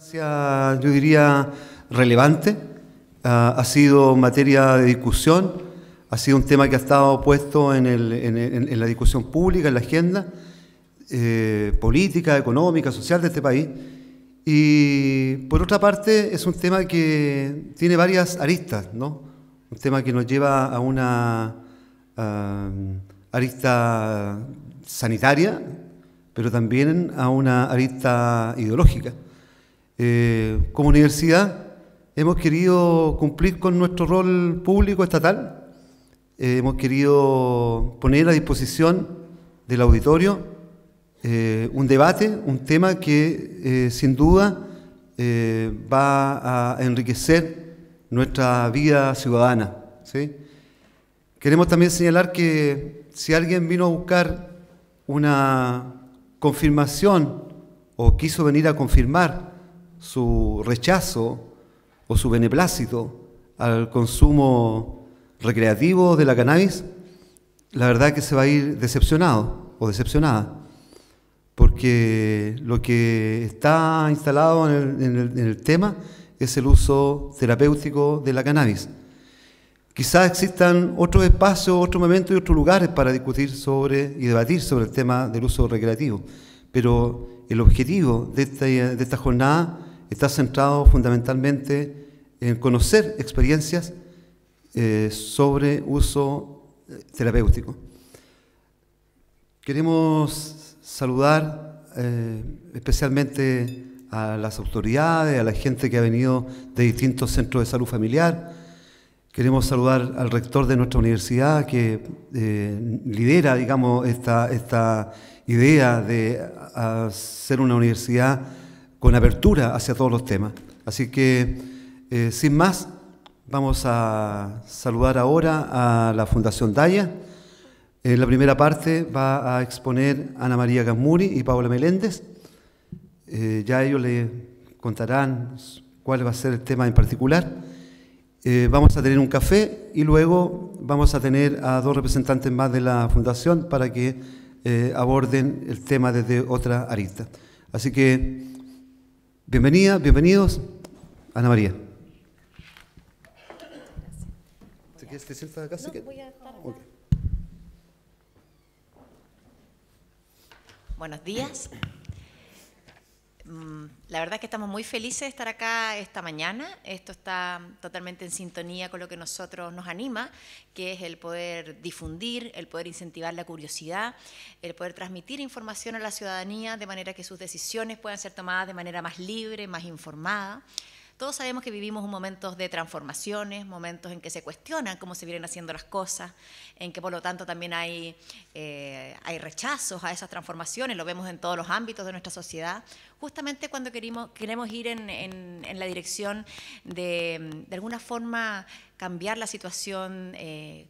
Yo diría relevante, ha sido materia de discusión, ha sido un tema que ha estado puesto en la discusión pública, en la agenda política, económica, social de este país. Y por otra parte es un tema que tiene varias aristas, ¿no? Un tema que nos lleva a una arista sanitaria, pero también a una arista ideológica. Como universidad hemos querido cumplir con nuestro rol público estatal, hemos querido poner a disposición del auditorio un debate, un tema que sin duda va a enriquecer nuestra vida ciudadana, ¿sí? Queremos también señalar que si alguien vino a buscar una confirmación o quiso venir a confirmar su rechazo o su beneplácito al consumo recreativo de la cannabis, la verdad que se va a ir decepcionado o decepcionada, porque lo que está instalado en el tema es el uso terapéutico de la cannabis. Quizás existan otros espacios, otros momentos y otros lugares para discutir sobre y debatir sobre el tema del uso recreativo, pero el objetivo de esta jornada está centrado fundamentalmente en conocer experiencias sobre uso terapéutico. Queremos saludar especialmente a las autoridades, a la gente que ha venido de distintos centros de salud familiar. Queremos saludar al rector de nuestra universidad que lidera, digamos, esta idea de hacer una universidad con apertura hacia todos los temas. Así que, sin más, vamos a saludar ahora a la Fundación Daya. En la primera parte va a exponer Ana María Gasmuri y Paula Meléndez. Ya ellos le contarán cuál va a ser el tema en particular. Vamos a tener un café y luego vamos a tener a dos representantes más de la Fundación para que aborden el tema desde otra arista. Así que, bienvenidas, bienvenidos. Ana María. ¿Te sientas acá? No, voy a estar acá. Okay. Buenos días. La verdad es que estamos muy felices de estar acá esta mañana. Esto está totalmente en sintonía con lo que nosotros nos anima, que es el poder difundir, el poder incentivar la curiosidad, el poder transmitir información a la ciudadanía de manera que sus decisiones puedan ser tomadas de manera más libre, más informada. Todos sabemos que vivimos momentos de transformaciones, momentos en que se cuestionan cómo se vienen haciendo las cosas, en que por lo tanto también hay rechazos a esas transformaciones, lo vemos en todos los ámbitos de nuestra sociedad, justamente cuando queremos ir en la dirección de alguna forma cambiar la situación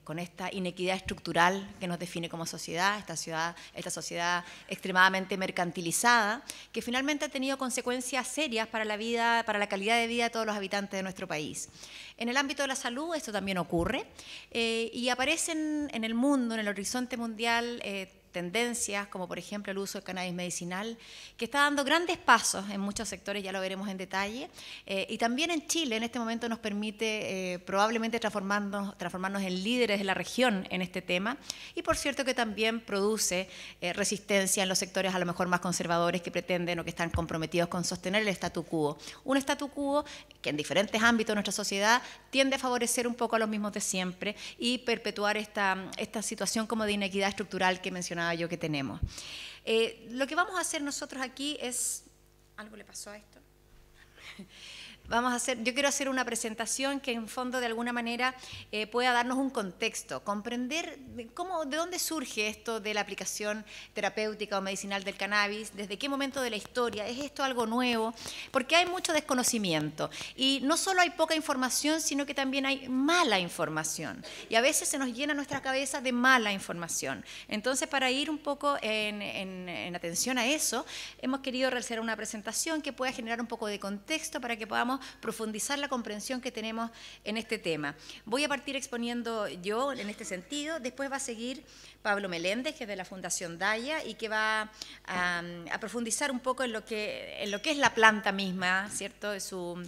con esta inequidad estructural que nos define como sociedad, esta sociedad extremadamente mercantilizada, que finalmente ha tenido consecuencias serias para la vida, para la calidad de vida de todos los habitantes de nuestro país. En el ámbito de la salud esto también ocurre y aparecen en el mundo, en el horizonte mundial, tendencias como por ejemplo el uso del cannabis medicinal, que está dando grandes pasos en muchos sectores, ya lo veremos en detalle, y también en Chile en este momento nos permite probablemente transformarnos en líderes de la región en este tema, y por cierto que también produce resistencia en los sectores a lo mejor más conservadores que pretenden o que están comprometidos con sostener el statu quo. Un statu quo que en diferentes ámbitos de nuestra sociedad tiende a favorecer un poco a los mismos de siempre y perpetuar esta situación como de inequidad estructural que mencionaba yo que tenemos. Lo que vamos a hacer nosotros aquí es... ¿Algo le pasó a esto? Yo quiero hacer una presentación que en fondo de alguna manera pueda darnos un contexto, comprender de dónde surge esto de la aplicación terapéutica o medicinal del cannabis, desde qué momento de la historia, ¿es esto algo nuevo? Porque hay mucho desconocimiento y no solo hay poca información, sino que también hay mala información y a veces se nos llena nuestra cabeza de mala información. Entonces, para ir un poco en atención a eso, hemos querido realizar una presentación que pueda generar un poco de contexto para que podamos profundizar la comprensión que tenemos en este tema. Voy a partir exponiendo yo en este sentido, después va a seguir Pablo Meléndez, que es de la Fundación Daya y que va a profundizar un poco en lo que es la planta misma, ¿cierto?, de su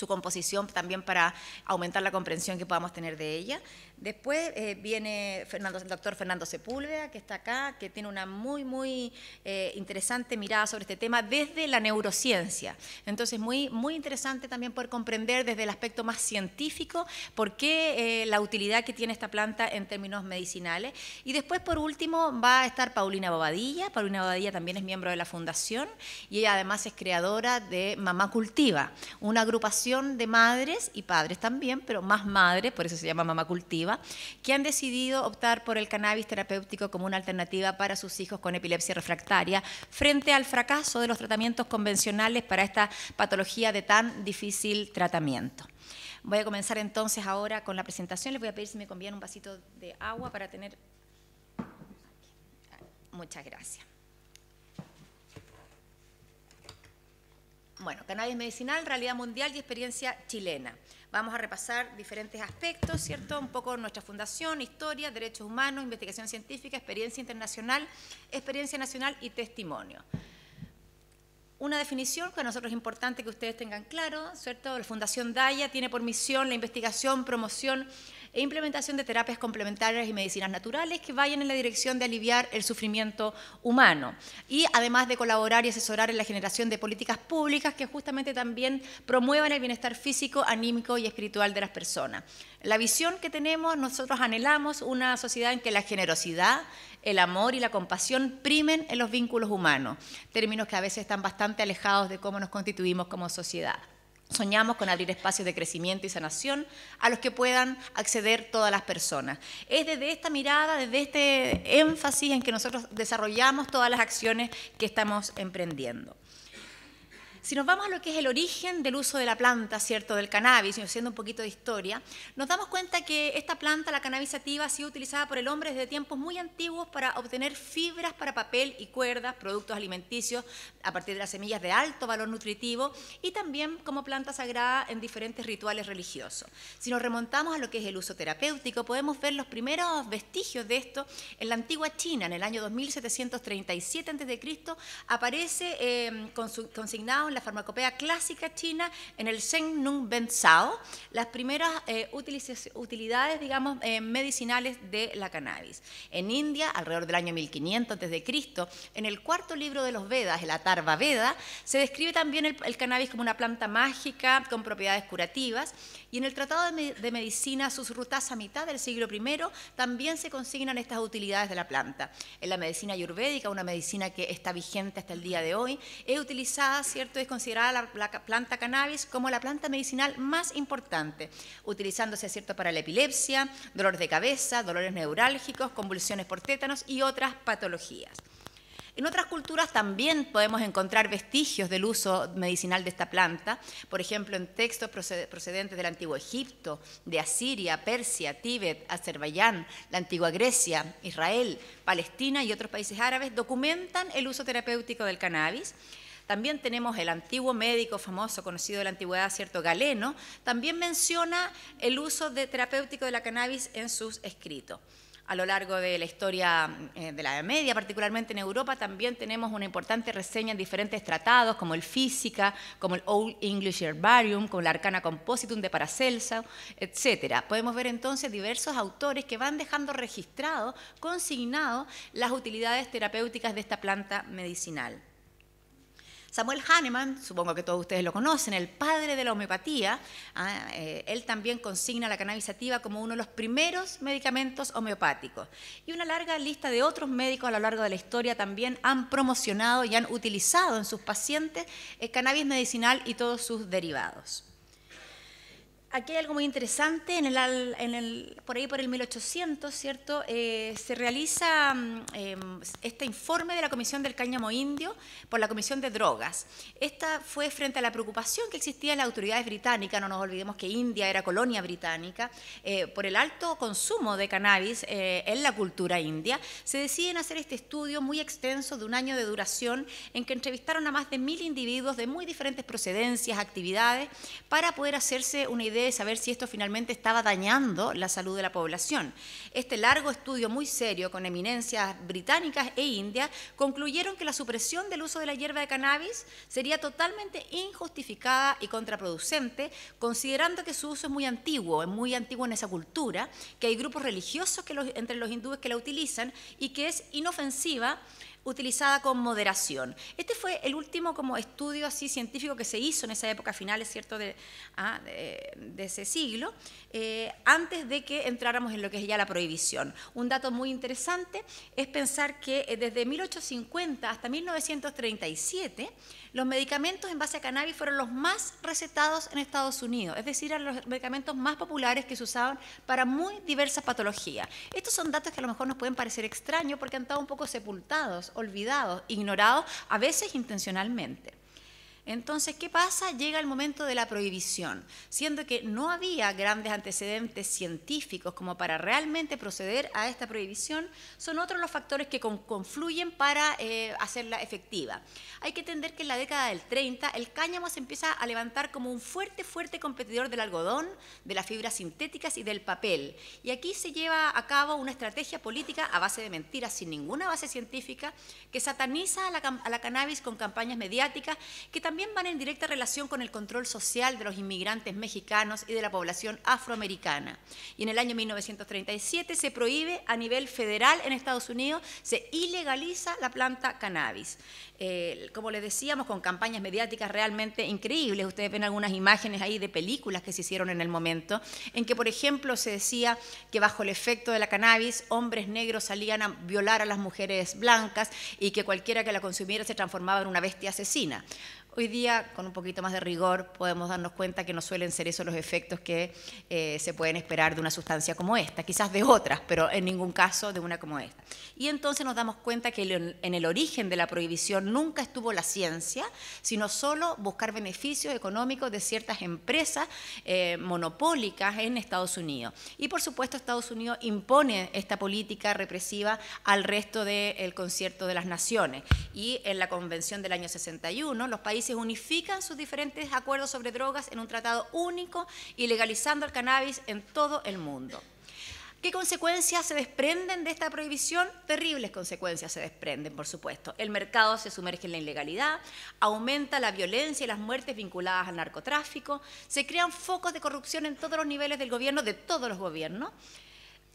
composición, también para aumentar la comprensión que podamos tener de ella. Después viene el doctor Fernando Sepúlveda, que está acá, que tiene una muy interesante mirada sobre este tema desde la neurociencia. Entonces, muy interesante también poder comprender desde el aspecto más científico por qué la utilidad que tiene esta planta en términos medicinales. Y después, por último, va a estar Paulina Bobadilla. Paulina Bobadilla también es miembro de la Fundación y ella además es creadora de Mamá Cultiva, una agrupación de madres y padres también, pero más madres, por eso se llama Mamá Cultiva, que han decidido optar por el cannabis terapéutico como una alternativa para sus hijos con epilepsia refractaria frente al fracaso de los tratamientos convencionales para esta patología de tan difícil tratamiento. Voy a comenzar entonces ahora con la presentación. Les voy a pedir si me conviene un vasito de agua para tener... Muchas gracias. Bueno, cannabis medicinal, realidad mundial y experiencia chilena. Vamos a repasar diferentes aspectos, ¿cierto? Un poco nuestra fundación, historia, derechos humanos, investigación científica, experiencia internacional, experiencia nacional y testimonio. Una definición que a nosotros es importante que ustedes tengan claro, ¿cierto? La Fundación Daya tiene por misión la investigación, promoción e implementación de terapias complementarias y medicinas naturales que vayan en la dirección de aliviar el sufrimiento humano y además de colaborar y asesorar en la generación de políticas públicas que justamente también promuevan el bienestar físico, anímico y espiritual de las personas. La visión que tenemos, nosotros anhelamos una sociedad en que la generosidad, el amor y la compasión primen en los vínculos humanos, términos que a veces están bastante alejados de cómo nos constituimos como sociedad. Soñamos con abrir espacios de crecimiento y sanación a los que puedan acceder todas las personas. Es desde esta mirada, desde este énfasis en que nosotros desarrollamos todas las acciones que estamos emprendiendo. Si nos vamos a lo que es el origen del uso de la planta, ¿cierto?, del cannabis, y haciendo un poquito de historia, nos damos cuenta que esta planta, la cannabis sativa, ha sido utilizada por el hombre desde tiempos muy antiguos para obtener fibras para papel y cuerdas, productos alimenticios a partir de las semillas de alto valor nutritivo y también como planta sagrada en diferentes rituales religiosos. Si nos remontamos a lo que es el uso terapéutico, podemos ver los primeros vestigios de esto en la antigua China. En el año 2737 a.C. aparece consignado en la farmacopea clásica china, en el Zheng Nung Ben Sao, las primeras utilidades, digamos, medicinales de la cannabis. En India, alrededor del año 1500 a.C., en el cuarto libro de los Vedas, el Atharva Veda, se describe también el cannabis como una planta mágica con propiedades curativas, y en el Tratado de Medicina Susruta Samhita del siglo I también se consignan estas utilidades de la planta. En la medicina ayurvédica, una medicina que está vigente hasta el día de hoy, es utilizada, ¿cierto?, es considerada la planta cannabis como la planta medicinal más importante, utilizándose, ¿cierto?, para la epilepsia, dolores de cabeza, dolores neurálgicos, convulsiones por tétanos y otras patologías. En otras culturas también podemos encontrar vestigios del uso medicinal de esta planta, por ejemplo, en textos procedentes del Antiguo Egipto, de Asiria, Persia, Tíbet, Azerbaiyán, la antigua Grecia, Israel, Palestina y otros países árabes documentan el uso terapéutico del cannabis. También tenemos el antiguo médico famoso, conocido de la antigüedad, ¿cierto?, Galeno, también menciona el uso terapéutico de la cannabis en sus escritos. A lo largo de la historia de la Edad Media, particularmente en Europa, también tenemos una importante reseña en diferentes tratados, como el Física, como el Old English Herbarium, como la Arcana Compositum de Paracelso, etc. Podemos ver entonces diversos autores que van dejando registrado, consignado, las utilidades terapéuticas de esta planta medicinal. Samuel Hahnemann, supongo que todos ustedes lo conocen, el padre de la homeopatía, él también consigna la cannabis sativa como uno de los primeros medicamentos homeopáticos. Y una larga lista de otros médicos a lo largo de la historia también han promocionado y han utilizado en sus pacientes el cannabis medicinal y todos sus derivados. Aquí hay algo muy interesante, por ahí por el 1800, ¿cierto? Se realiza este informe de la Comisión del Cáñamo Indio por la Comisión de Drogas. Esta fue frente a la preocupación que existía en las autoridades británicas, no nos olvidemos que India era colonia británica, por el alto consumo de cannabis en la cultura india. Se deciden hacer este estudio muy extenso de un año de duración en que entrevistaron a más de 1000 individuos de muy diferentes procedencias, actividades, para poder hacerse una idea de saber si esto finalmente estaba dañando la salud de la población. Este largo estudio muy serio con eminencias británicas e indias concluyeron que la supresión del uso de la hierba de cannabis sería totalmente injustificada y contraproducente, considerando que su uso es muy antiguo en esa cultura, que hay grupos religiosos entre los hindúes que la utilizan y que es inofensiva, utilizada con moderación. Este fue el último como estudio así científico que se hizo en esa época, finales, ¿cierto?, de ese siglo, antes de que entráramos en lo que es ya la prohibición. Un dato muy interesante es pensar que desde 1850 hasta 1937, los medicamentos en base a cannabis fueron los más recetados en Estados Unidos, es decir, eran los medicamentos más populares que se usaban para muy diversas patologías. Estos son datos que a lo mejor nos pueden parecer extraños porque han estado un poco sepultados, olvidados, ignorados, a veces intencionalmente. Entonces, ¿qué pasa? Llega el momento de la prohibición, siendo que no había grandes antecedentes científicos como para realmente proceder a esta prohibición, son otros los factores que confluyen para hacerla efectiva. Hay que entender que en la década del 30 el cáñamo se empieza a levantar como un fuerte competidor del algodón, de las fibras sintéticas y del papel. Y aquí se lleva a cabo una estrategia política a base de mentiras, sin ninguna base científica, que sataniza a la cannabis con campañas mediáticas que también van en directa relación con el control social de los inmigrantes mexicanos y de la población afroamericana. Y en el año 1937 se prohíbe a nivel federal en Estados Unidos, se ilegaliza la planta cannabis. Como les decíamos, con campañas mediáticas realmente increíbles. Ustedes ven algunas imágenes ahí de películas que se hicieron en el momento, en que, por ejemplo, se decía que bajo el efecto de la cannabis, hombres negros salían a violar a las mujeres blancas y que cualquiera que la consumiera se transformaba en una bestia asesina. Hoy día, con un poquito más de rigor, podemos darnos cuenta que no suelen ser esos los efectos que se pueden esperar de una sustancia como esta, quizás de otras, pero en ningún caso de una como esta. Y entonces nos damos cuenta que en el origen de la prohibición nunca estuvo la ciencia, sino solo buscar beneficios económicos de ciertas empresas monopólicas en Estados Unidos. Y por supuesto Estados Unidos impone esta política represiva al resto del concierto de las naciones. Y en la Convención del año 61, los países unifican sus diferentes acuerdos sobre drogas en un tratado único y legalizando el cannabis en todo el mundo. ¿Qué consecuencias se desprenden de esta prohibición? Terribles consecuencias se desprenden, por supuesto. El mercado se sumerge en la ilegalidad, aumenta la violencia y las muertes vinculadas al narcotráfico, se crean focos de corrupción en todos los niveles del gobierno, de todos los gobiernos.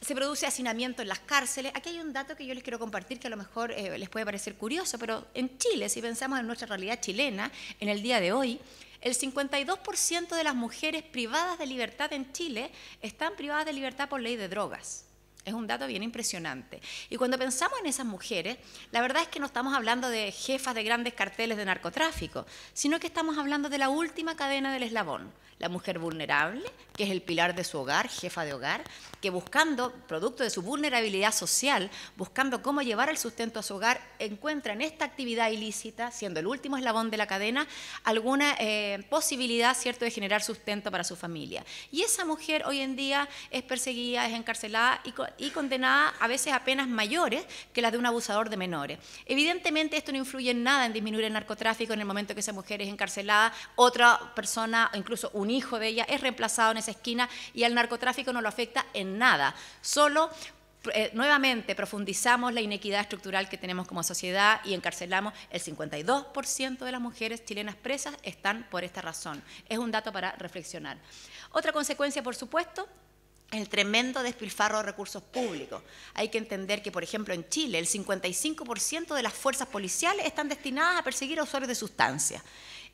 Se produce hacinamiento en las cárceles. Aquí hay un dato que yo les quiero compartir que a lo mejor les puede parecer curioso, pero en Chile, si pensamos en nuestra realidad chilena, en el día de hoy, el 52% de las mujeres privadas de libertad en Chile están privadas de libertad por ley de drogas. Es un dato bien impresionante. Y cuando pensamos en esas mujeres, la verdad es que no estamos hablando de jefas de grandes carteles de narcotráfico, sino que estamos hablando de la última cadena del eslabón. La mujer vulnerable, que es el pilar de su hogar, jefa de hogar, que buscando, producto de su vulnerabilidad social, buscando cómo llevar el sustento a su hogar, encuentra en esta actividad ilícita, siendo el último eslabón de la cadena, alguna posibilidad, ¿cierto?, de generar sustento para su familia. Y esa mujer hoy en día es perseguida, es encarcelada y condenada a veces a penas mayores que las de un abusador de menores. Evidentemente esto no influye en nada en disminuir el narcotráfico en el momento que esa mujer es encarcelada, otra persona, incluso un hijo de ella, es reemplazado en esa esquina y al narcotráfico no lo afecta en nada. Solo nuevamente profundizamos la inequidad estructural que tenemos como sociedad y encarcelamos el 52% de las mujeres chilenas presas están por esta razón. Es un dato para reflexionar. Otra consecuencia, por supuesto, el tremendo despilfarro de recursos públicos. Hay que entender que, por ejemplo, en Chile, el 55% de las fuerzas policiales están destinadas a perseguir a usuarios de sustancias.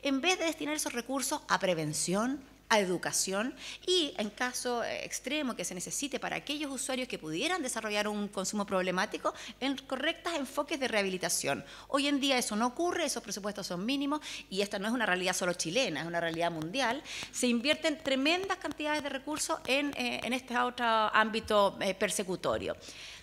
En vez de destinar esos recursos a prevención, a educación y, en caso extremo que se necesite para aquellos usuarios que pudieran desarrollar un consumo problemático, en correctos enfoques de rehabilitación. Hoy en día eso no ocurre, esos presupuestos son mínimos y esta no es una realidad solo chilena, es una realidad mundial. Se invierten tremendas cantidades de recursos en este otro ámbito persecutorio.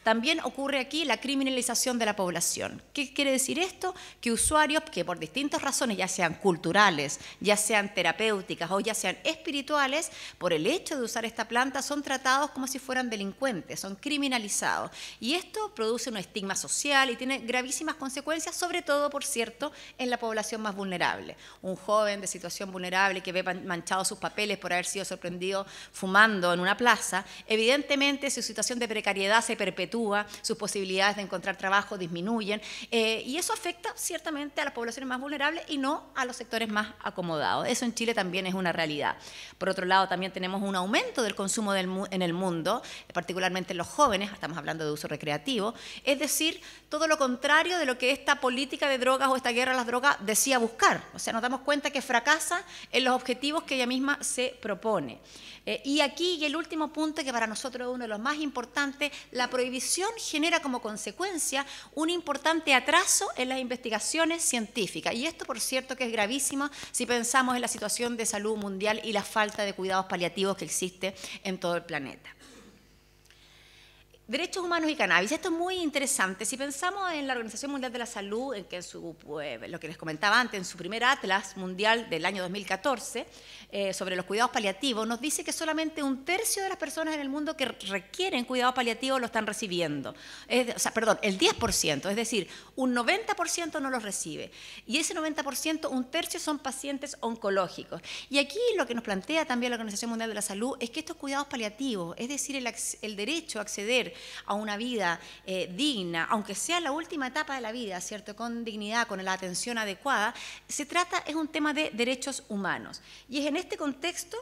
También ocurre aquí la criminalización de la población. ¿Qué quiere decir esto? Que usuarios que por distintas razones, ya sean culturales, ya sean terapéuticas o ya sean espirituales, por el hecho de usar esta planta son tratados como si fueran delincuentes, son criminalizados. Y esto produce un estigma social y tiene gravísimas consecuencias, sobre todo, por cierto, en la población más vulnerable. Un joven de situación vulnerable que ve manchados sus papeles por haber sido sorprendido fumando en una plaza, evidentemente su situación de precariedad se perpetúa, sus posibilidades de encontrar trabajo disminuyen y eso afecta ciertamente a las poblaciones más vulnerables y no a los sectores más acomodados. Eso en Chile también es una realidad. Por otro lado, también tenemos un aumento del consumo en el mundo, particularmente en los jóvenes, estamos hablando de uso recreativo, es decir, todo lo contrario de lo que esta política de drogas o esta guerra a las drogas decía buscar. O sea, nos damos cuenta que fracasa en los objetivos que ella misma se propone. Y aquí, y el último punto, que para nosotros es uno de los más importantes, la prohibición genera como consecuencia un importante atraso en las investigaciones científicas. Y esto, por cierto, que es gravísimo si pensamos en la situación de salud mundial y la falta de cuidados paliativos que existe en todo el planeta. Derechos humanos y cannabis. Esto es muy interesante. Si pensamos en la Organización Mundial de la Salud, en que lo que les comentaba antes, en su primer atlas mundial del año 2014, sobre los cuidados paliativos, nos dice que solamente 1/3 de las personas en el mundo que requieren cuidados paliativos lo están recibiendo. El 10%, es decir, un 90% no los recibe. Y ese 90%, 1/3 son pacientes oncológicos. Y aquí lo que nos plantea también la Organización Mundial de la Salud es que estos cuidados paliativos, es decir, el derecho a acceder a una vida digna, aunque sea la última etapa de la vida, ¿cierto?, con dignidad, con la atención adecuada, es un tema de derechos humanos. Y es en este contexto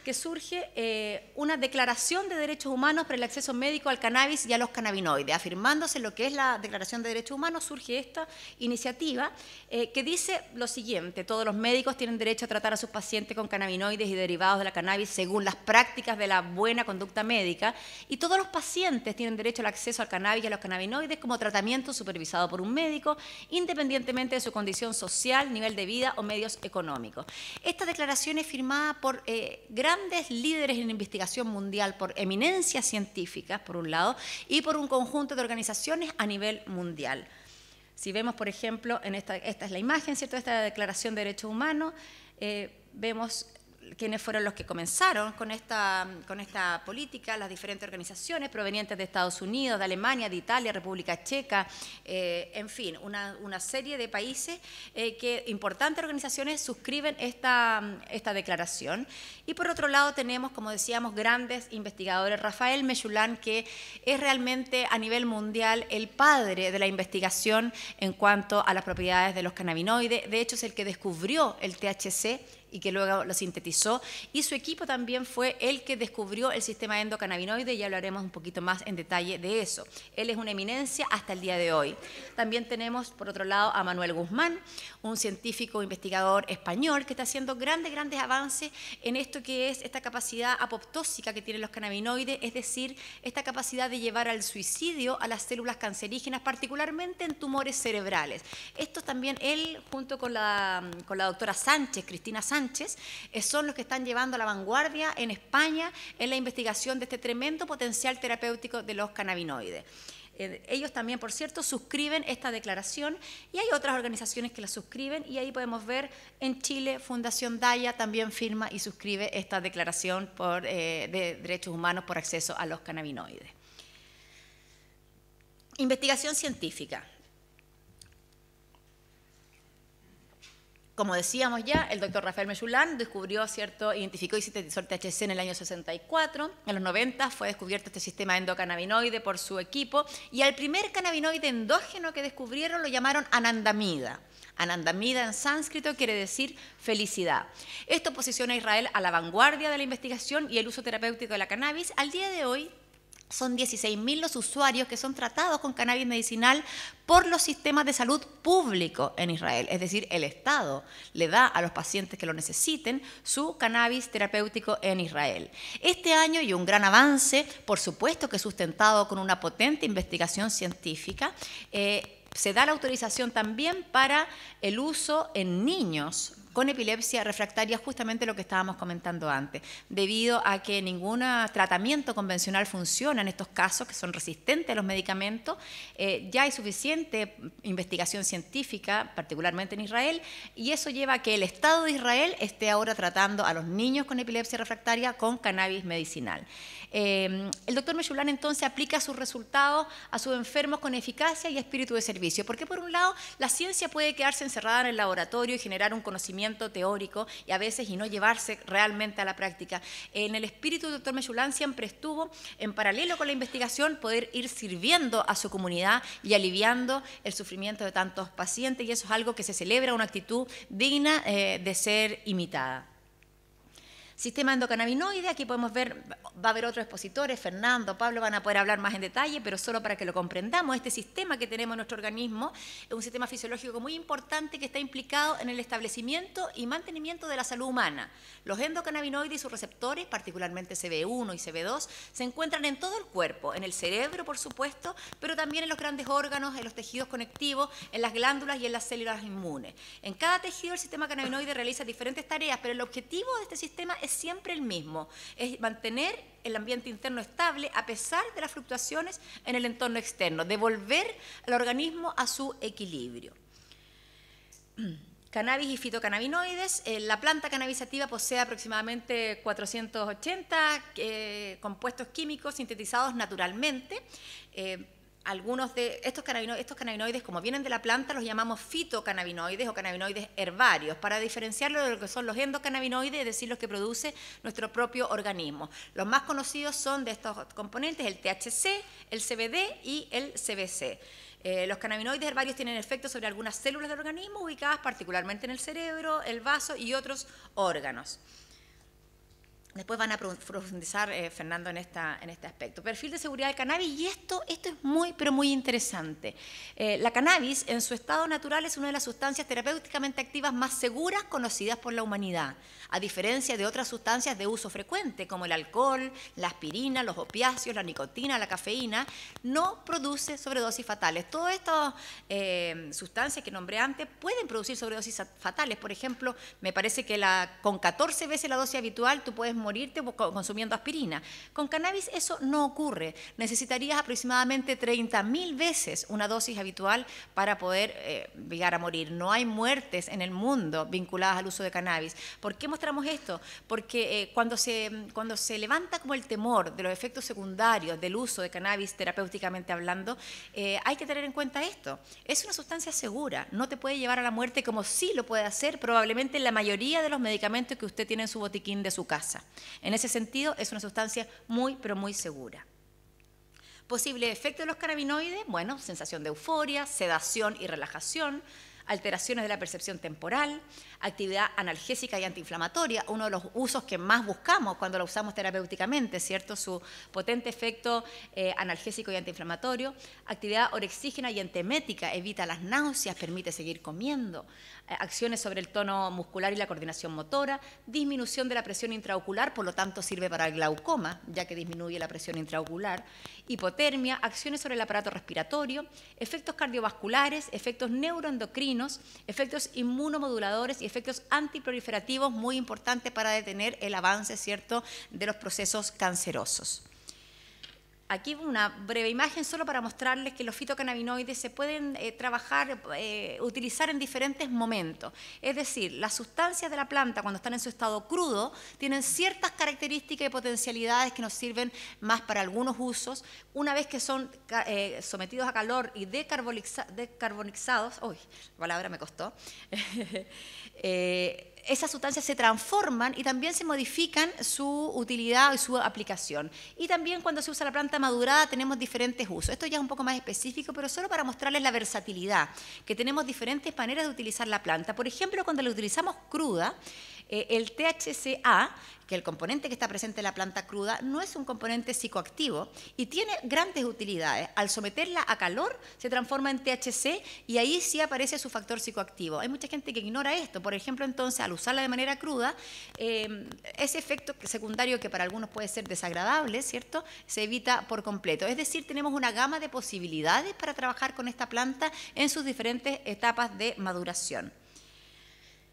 que surge una declaración de derechos humanos para el acceso médico al cannabis y a los cannabinoides. Afirmándose lo que es la Declaración de Derechos Humanos, surge esta iniciativa que dice lo siguiente: todos los médicos tienen derecho a tratar a sus pacientes con cannabinoides y derivados de la cannabis según las prácticas de la buena conducta médica, y todos los pacientes tienen derecho al acceso al cannabis y a los cannabinoides como tratamiento supervisado por un médico, independientemente de su condición social, nivel de vida o medios económicos. Esta declaración es firmada por grandes líderes en investigación mundial, por eminencias científicas, por un lado, y por un conjunto de organizaciones a nivel mundial. Si vemos, por ejemplo, esta es la imagen, ¿cierto?, esta Declaración de Derechos Humanos, vemos quiénes fueron los que comenzaron con esta política, las diferentes organizaciones provenientes de Estados Unidos, de Alemania, de Italia, República Checa, en fin, una serie de países que importantes organizaciones suscriben esta declaración. Y por otro lado tenemos, como decíamos, grandes investigadores. Rafael Mechoulam, que es realmente a nivel mundial el padre de la investigación en cuanto a las propiedades de los cannabinoides. De hecho, es el que descubrió el THC y que luego lo sintetizó, y su equipo también fue el que descubrió el sistema endocannabinoide, y ya hablaremos un poquito más en detalle de eso. Él es una eminencia hasta el día de hoy. También tenemos, por otro lado, a Manuel Guzmán, un científico investigador español que está haciendo grandes avances en esto que es esta capacidad apoptósica que tienen los cannabinoides, es decir, esta capacidad de llevar al suicidio a las células cancerígenas, particularmente en tumores cerebrales. Esto también él, junto con la doctora Sánchez, Cristina Sánchez, son los que están llevando a la vanguardia en España en la investigación de este tremendo potencial terapéutico de los cannabinoides. Ellos también, por cierto, suscriben esta declaración, y hay otras organizaciones que la suscriben, y ahí podemos ver en Chile, Fundación Daya también firma y suscribe esta declaración de derechos humanos por acceso a los cannabinoides. Investigación científica. Como decíamos ya, el doctor Rafael Mechoulam descubrió, ¿cierto?, identificó y sintetizó el THC en el año 64. En los 90 fue descubierto este sistema endocannabinoide por su equipo, y al primer cannabinoide endógeno que descubrieron lo llamaron anandamida. Anandamida en sánscrito quiere decir felicidad. Esto posiciona a Israel a la vanguardia de la investigación y el uso terapéutico de la cannabis. Al día de hoy, Son 16.000 los usuarios que son tratados con cannabis medicinal por los sistemas de salud público en Israel. Es decir, el Estado le da a los pacientes que lo necesiten su cannabis terapéutico en Israel. Este año, y un gran avance, por supuesto que sustentado con una potente investigación científica, se da la autorización también para el uso en niños con epilepsia refractaria, justamente lo que estábamos comentando antes, debido a que ningún tratamiento convencional funciona en estos casos, que son resistentes a los medicamentos. Ya hay suficiente investigación científica, particularmente en Israel, y eso lleva a que el Estado de Israel esté ahora tratando a los niños con epilepsia refractaria con cannabis medicinal. El doctor Meshulam entonces aplica sus resultados a sus enfermos con eficacia y espíritu de servicio, porque por un lado la ciencia puede quedarse encerrada en el laboratorio y generar un conocimiento teórico y a veces y no llevarse realmente a la práctica. En el espíritu del doctor Meshulam siempre estuvo, en paralelo con la investigación, poder ir sirviendo a su comunidad y aliviando el sufrimiento de tantos pacientes, y eso es algo que se celebra, una actitud digna de ser imitada. Sistema endocannabinoide, aquí podemos ver, va a haber otros expositores, Fernando, Pablo, van a poder hablar más en detalle, pero solo para que lo comprendamos, este sistema que tenemos en nuestro organismo es un sistema fisiológico muy importante que está implicado en el establecimiento y mantenimiento de la salud humana. Los endocannabinoides y sus receptores, particularmente CB1 y CB2, se encuentran en todo el cuerpo, en el cerebro, por supuesto, pero también en los grandes órganos, en los tejidos conectivos, en las glándulas y en las células inmunes. En cada tejido el sistema cannabinoide realiza diferentes tareas, pero el objetivo de este sistema es siempre el mismo, es mantener el ambiente interno estable a pesar de las fluctuaciones en el entorno externo, devolver al organismo a su equilibrio. Cannabis y fitocannabinoides. La planta cannabisativa posee aproximadamente 480 compuestos químicos sintetizados naturalmente. Algunos de estos cannabinoides, como vienen de la planta, los llamamos fitocannabinoides o cannabinoides herbarios, para diferenciarlo de lo que son los endocannabinoides, es decir, los que produce nuestro propio organismo. Los más conocidos son de estos componentes el THC, el CBD y el CBC. Los cannabinoides herbarios tienen efectos sobre algunas células del organismo ubicadas particularmente en el cerebro, el vaso y otros órganos. Después van a profundizar, Fernando, en este aspecto. Perfil de seguridad del cannabis, y esto es muy, pero muy interesante. La cannabis, en su estado natural, es una de las sustancias terapéuticamente activas más seguras conocidas por la humanidad, a diferencia de otras sustancias de uso frecuente, como el alcohol, la aspirina, los opiáceos, la nicotina, la cafeína, no produce sobredosis fatales. Todas estas sustancias que nombré antes pueden producir sobredosis fatales. Por ejemplo, me parece que con 14 veces la dosis habitual tú puedes morirte consumiendo aspirina. Con cannabis eso no ocurre. Necesitarías aproximadamente 30.000 veces una dosis habitual para poder llegar a morir. No hay muertes en el mundo vinculadas al uso de cannabis. ¿Por qué mostramos esto? Porque cuando se levanta como el temor de los efectos secundarios del uso de cannabis terapéuticamente hablando, hay que tener en cuenta esto. Es una sustancia segura, no te puede llevar a la muerte como sí lo puede hacer probablemente la mayoría de los medicamentos que usted tiene en su botiquín de su casa. En ese sentido, es una sustancia muy, pero muy segura. Posible efecto de los cannabinoides, bueno, sensación de euforia, sedación y relajación, alteraciones de la percepción temporal, actividad analgésica y antiinflamatoria, uno de los usos que más buscamos cuando lo usamos terapéuticamente, ¿cierto? Su potente efecto analgésico y antiinflamatorio, actividad orexígena y entemética, evita las náuseas, permite seguir comiendo, acciones sobre el tono muscular y la coordinación motora, disminución de la presión intraocular, por lo tanto sirve para el glaucoma, ya que disminuye la presión intraocular, hipotermia, acciones sobre el aparato respiratorio, efectos cardiovasculares, efectos neuroendocrinos, efectos inmunomoduladores y efectos antiproliferativos muy importantes para detener el avance, ¿cierto?, de los procesos cancerosos. Aquí una breve imagen solo para mostrarles que los fitocannabinoides se pueden utilizar en diferentes momentos. Es decir, las sustancias de la planta cuando están en su estado crudo tienen ciertas características y potencialidades que nos sirven más para algunos usos. Una vez que son sometidos a calor y descarbonizados, uy, la palabra me costó, esas sustancias se transforman y también se modifican su utilidad y su aplicación. Y también cuando se usa la planta madurada tenemos diferentes usos. Esto ya es un poco más específico, pero solo para mostrarles la versatilidad, que tenemos diferentes maneras de utilizar la planta. Por ejemplo, cuando la utilizamos cruda, El THCA, que el componente que está presente en la planta cruda, no es un componente psicoactivo y tiene grandes utilidades. Al someterla a calor se transforma en THC y ahí sí aparece su factor psicoactivo. Hay mucha gente que ignora esto. Por ejemplo, entonces, al usarla de manera cruda, ese efecto secundario que para algunos puede ser desagradable, ¿cierto?, se evita por completo. Es decir, tenemos una gama de posibilidades para trabajar con esta planta en sus diferentes etapas de maduración.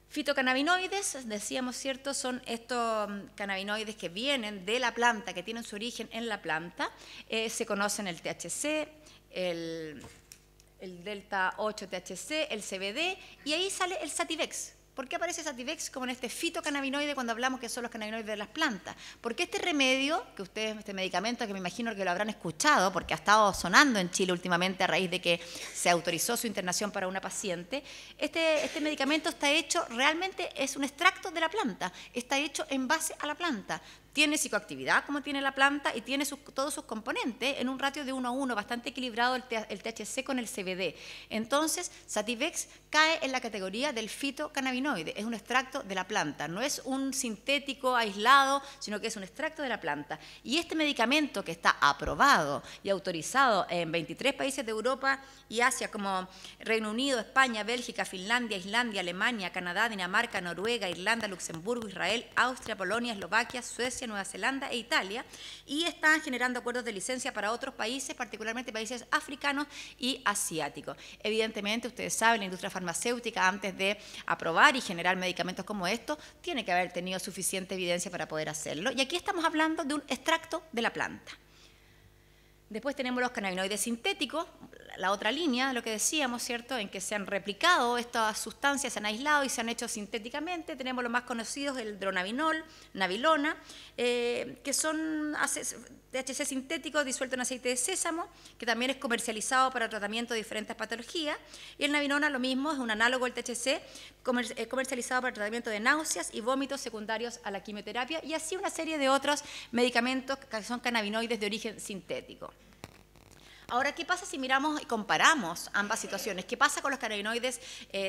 Fitocannabinoides, decíamos, ¿cierto?, son estos cannabinoides que vienen de la planta, que tienen su origen en la planta. Se conocen el THC, el delta 8 THC, el CBD, y ahí sale el Sativex. ¿Por qué aparece Sativex como en este fitocannabinoide cuando hablamos que son los cannabinoides de las plantas? Porque este remedio, que ustedes, este medicamento que me imagino que lo habrán escuchado, porque ha estado sonando en Chile últimamente a raíz de que se autorizó su internación para una paciente, este medicamento está hecho, realmente es un extracto de la planta, está hecho en base a la planta. Tiene psicoactividad como tiene la planta y tiene todos sus componentes en un ratio de 1:1, bastante equilibrado el THC con el CBD. Entonces, Sativex cae en la categoría del fitocannabinoide, es un extracto de la planta, no es un sintético aislado, sino que es un extracto de la planta. Y este medicamento que está aprobado y autorizado en 23 países de Europa y Asia, como Reino Unido, España, Bélgica, Finlandia, Islandia, Alemania, Canadá, Dinamarca, Noruega, Irlanda, Luxemburgo, Israel, Austria, Polonia, Eslovaquia, Suecia, Nueva Zelanda e Italia, y están generando acuerdos de licencia para otros países, particularmente países africanos y asiáticos. Evidentemente, ustedes saben, la industria farmacéutica, antes de aprobar y generar medicamentos como estos, tiene que haber tenido suficiente evidencia para poder hacerlo. Y aquí estamos hablando de un extracto de la planta. Después tenemos los cannabinoides sintéticos, la otra línea, lo que decíamos, ¿cierto?, en que se han replicado estas sustancias, se han aislado y se han hecho sintéticamente. Tenemos los más conocidos, el dronabinol, nabilona, que son THC sintéticos disuelto en aceite de sésamo, que también es comercializado para tratamiento de diferentes patologías. Y el nabilona, lo mismo, es un análogo del THC, comercializado para tratamiento de náuseas y vómitos secundarios a la quimioterapia, y así una serie de otros medicamentos que son cannabinoides de origen sintético. Ahora, ¿qué pasa si miramos y comparamos ambas situaciones? ¿Qué pasa con los cannabinoides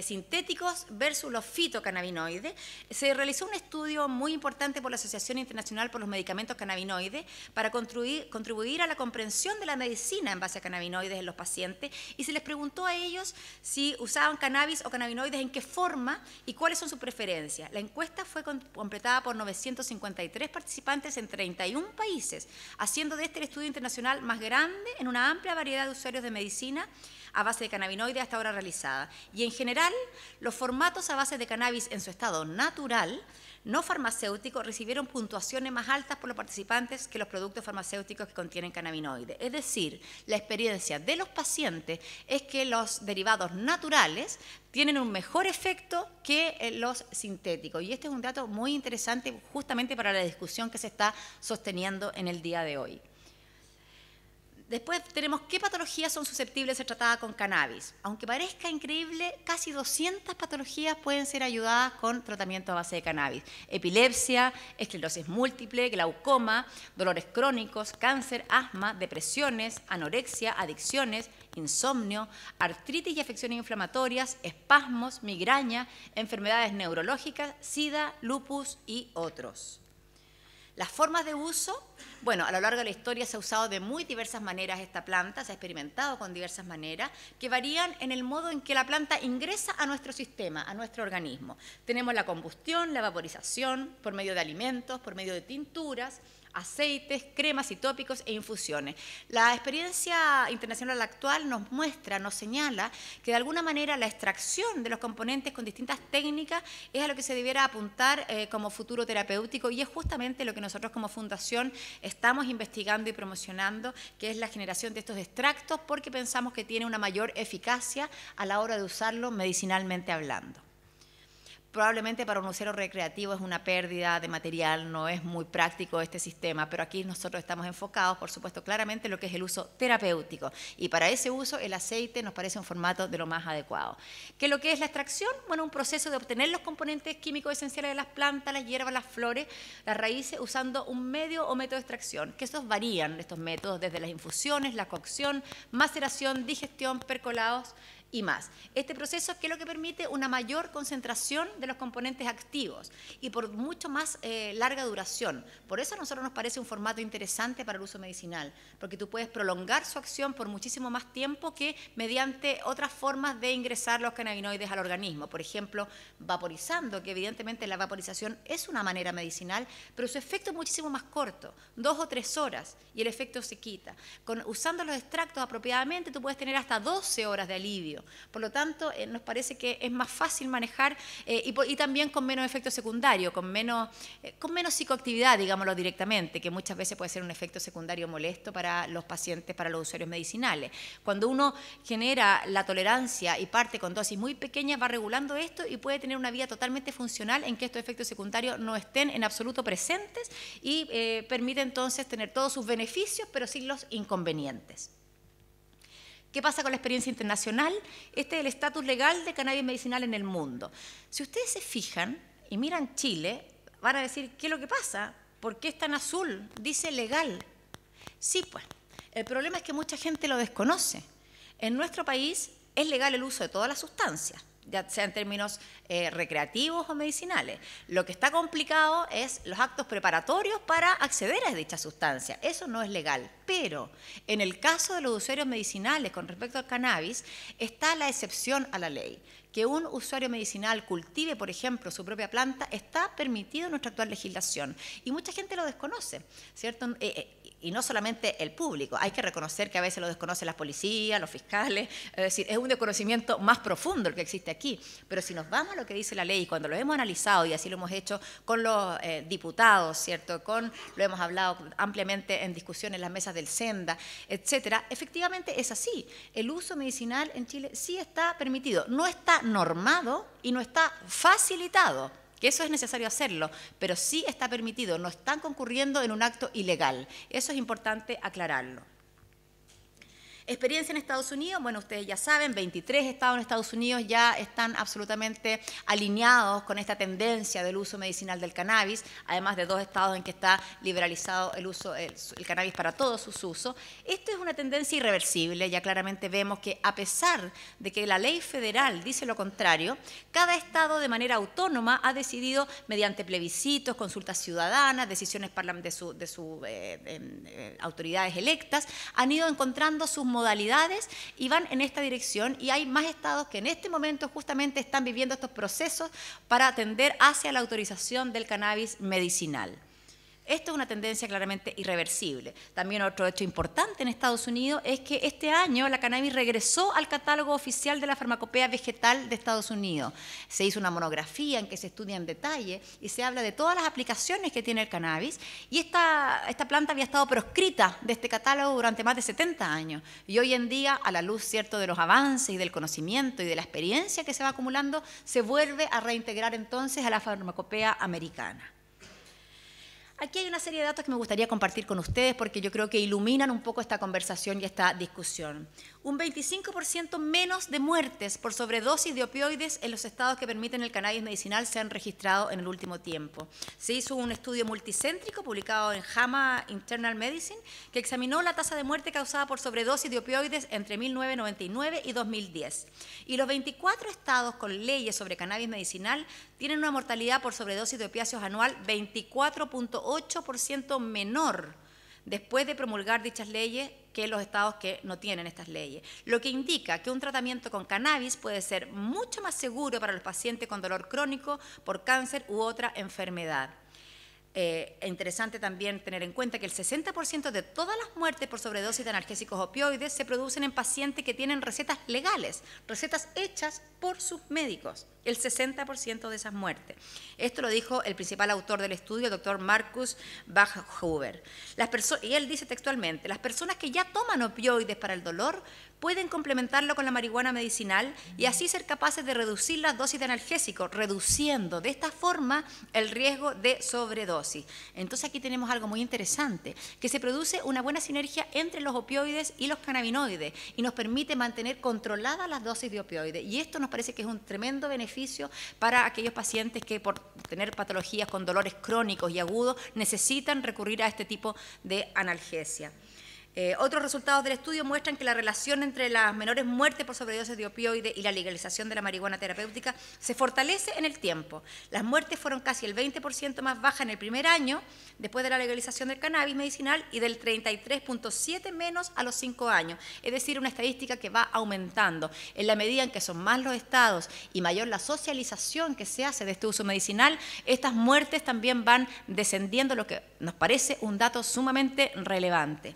sintéticos versus los fitocannabinoides? Se realizó un estudio muy importante por la Asociación Internacional por los Medicamentos Cannabinoides para contribuir a la comprensión de la medicina en base a cannabinoides en los pacientes, y se les preguntó a ellos si usaban cannabis o cannabinoides, en qué forma y cuáles son sus preferencias. La encuesta fue completada por 953 participantes en 31 países, haciendo de este el estudio internacional más grande en una amplia variedad de usuarios de medicina a base de cannabinoides hasta ahora realizada. Y en general, los formatos a base de cannabis en su estado natural, no farmacéutico, recibieron puntuaciones más altas por los participantes que los productos farmacéuticos que contienen cannabinoides. Es decir, la experiencia de los pacientes es que los derivados naturales tienen un mejor efecto que los sintéticos. Y este es un dato muy interesante justamente para la discusión que se está sosteniendo en el día de hoy. Después tenemos qué patologías son susceptibles de ser tratadas con cannabis. Aunque parezca increíble, casi 200 patologías pueden ser ayudadas con tratamiento a base de cannabis. Epilepsia, esclerosis múltiple, glaucoma, dolores crónicos, cáncer, asma, depresiones, anorexia, adicciones, insomnio, artritis y afecciones inflamatorias, espasmos, migraña, enfermedades neurológicas, SIDA, lupus y otros. Las formas de uso, bueno, a lo largo de la historia se ha usado de muy diversas maneras esta planta, se ha experimentado con diversas maneras, que varían en el modo en que la planta ingresa a nuestro sistema, a nuestro organismo. Tenemos la combustión, la vaporización, por medio de alimentos, por medio de tinturas, aceites, cremas y tópicos e infusiones. La experiencia internacional actual nos muestra, nos señala que de alguna manera la extracción de los componentes con distintas técnicas es a lo que se debiera apuntar como futuro terapéutico, y es justamente lo que nosotros como fundación estamos investigando y promocionando, que es la generación de estos extractos, porque pensamos que tiene una mayor eficacia a la hora de usarlo medicinalmente hablando. Probablemente para un usuario recreativo es una pérdida de material, no es muy práctico este sistema, pero aquí nosotros estamos enfocados, por supuesto, claramente en lo que es el uso terapéutico. Y para ese uso el aceite nos parece un formato de lo más adecuado. ¿Qué es lo que es la extracción? Bueno, un proceso de obtener los componentes químicos esenciales de las plantas, las hierbas, las flores, las raíces, usando un medio o método de extracción, que estos varían, estos métodos, desde las infusiones, la cocción, maceración, digestión, percolados y más. Este proceso es lo que permite una mayor concentración de los componentes activos y por mucho más larga duración. Por eso a nosotros nos parece un formato interesante para el uso medicinal, porque tú puedes prolongar su acción por muchísimo más tiempo que mediante otras formas de ingresar los cannabinoides al organismo. Por ejemplo, vaporizando, que evidentemente la vaporización es una manera medicinal, pero su efecto es muchísimo más corto, 2 o 3 horas, y el efecto se quita. Usando los extractos apropiadamente, tú puedes tener hasta 12 horas de alivio. Por lo tanto, nos parece que es más fácil manejar y también con menos efecto secundario, con menos psicoactividad, digámoslo directamente, que muchas veces puede ser un efecto secundario molesto para los pacientes, para los usuarios medicinales. Cuando uno genera la tolerancia y parte con dosis muy pequeñas, va regulando esto y puede tener una vida totalmente funcional en que estos efectos secundarios no estén en absoluto presentes y permite entonces tener todos sus beneficios, pero sin los inconvenientes. ¿Qué pasa con la experiencia internacional? Este es el estatus legal de cannabis medicinal en el mundo. Si ustedes se fijan y miran Chile, van a decir, ¿qué es lo que pasa? ¿Por qué está en azul? Dice legal. Sí, pues, el problema es que mucha gente lo desconoce. En nuestro país es legal el uso de todas las sustancias, ya sea en términos recreativos o medicinales. Lo que está complicado es los actos preparatorios para acceder a dicha sustancia. Eso no es legal. Pero en el caso de los usuarios medicinales con respecto al cannabis, está la excepción a la ley. Que un usuario medicinal cultive, por ejemplo, su propia planta, está permitido en nuestra actual legislación. Y mucha gente lo desconoce, ¿cierto? Y no solamente el público, hay que reconocer que a veces lo desconocen las policías, los fiscales, es decir, es un desconocimiento más profundo el que existe aquí. Pero si nos vamos a lo que dice la ley, y cuando lo hemos analizado, y así lo hemos hecho con los diputados, ¿cierto? Lo hemos hablado ampliamente en discusión en las mesas del Senda, etcétera, efectivamente es así. El uso medicinal en Chile sí está permitido, no está normado y no está facilitado, que eso es necesario hacerlo, pero sí está permitido, no están concurriendo en un acto ilegal. Eso es importante aclararlo. Experiencia en Estados Unidos, bueno, ustedes ya saben, 23 estados en Estados Unidos ya están absolutamente alineados con esta tendencia del uso medicinal del cannabis, además de 2 estados en que está liberalizado el uso, el cannabis para todos sus usos. Esto es una tendencia irreversible, ya claramente vemos que a pesar de que la ley federal dice lo contrario, cada estado de manera autónoma ha decidido mediante plebiscitos, consultas ciudadanas, decisiones de sus autoridades electas, han ido encontrando sus modalidades y van en esta dirección, y hay más estados que en este momento justamente están viviendo estos procesos para atender hacia la autorización del cannabis medicinal. Esto es una tendencia claramente irreversible. También otro hecho importante en Estados Unidos es que este año la cannabis regresó al catálogo oficial de la farmacopea vegetal de Estados Unidos. Se hizo una monografía en que se estudia en detalle y se habla de todas las aplicaciones que tiene el cannabis, y esta planta había estado proscrita de este catálogo durante más de 70 años. Y hoy en día, a la luz, ¿cierto?, de los avances y del conocimiento y de la experiencia que se va acumulando, se vuelve a reintegrar entonces a la farmacopea americana. Aquí hay una serie de datos que me gustaría compartir con ustedes porque yo creo que iluminan un poco esta conversación y esta discusión. Un 25% menos de muertes por sobredosis de opioides en los estados que permiten el cannabis medicinal se han registrado en el último tiempo. Se hizo un estudio multicéntrico publicado en JAMA Internal Medicine que examinó la tasa de muerte causada por sobredosis de opioides entre 1999 y 2010. Y los 24 estados con leyes sobre cannabis medicinal tienen una mortalidad por sobredosis de opiáceos anual 24.8% menor después de promulgar dichas leyes que los estados que no tienen estas leyes, lo que indica que un tratamiento con cannabis puede ser mucho más seguro para los pacientes con dolor crónico por cáncer u otra enfermedad. Es interesante también tener en cuenta que el 60% de todas las muertes por sobredosis de analgésicos opioides se producen en pacientes que tienen recetas legales, recetas hechas por sus médicos, el 60% de esas muertes. Esto lo dijo el principal autor del estudio, el doctor Marcus Bachhuber. Y él dice textualmente, las personas que ya toman opioides para el dolor pueden complementarlo con la marihuana medicinal y así ser capaces de reducir las dosis de analgésicos, reduciendo de esta forma el riesgo de sobredosis. Entonces aquí tenemos algo muy interesante, que se produce una buena sinergia entre los opioides y los cannabinoides y nos permite mantener controladas las dosis de opioides. Y esto nos parece que es un tremendo beneficio para aquellos pacientes que por tener patologías con dolores crónicos y agudos necesitan recurrir a este tipo de analgesia. Otros resultados del estudio muestran que la relación entre las menores muertes por sobredosis de opioides y la legalización de la marihuana terapéutica se fortalece en el tiempo. Las muertes fueron casi el 20% más bajas en el primer año después de la legalización del cannabis medicinal y del 33,7% menos a los 5 años. Es decir, una estadística que va aumentando. En la medida en que son más los estados y mayor la socialización que se hace de este uso medicinal, estas muertes también van descendiendo, lo que nos parece un dato sumamente relevante.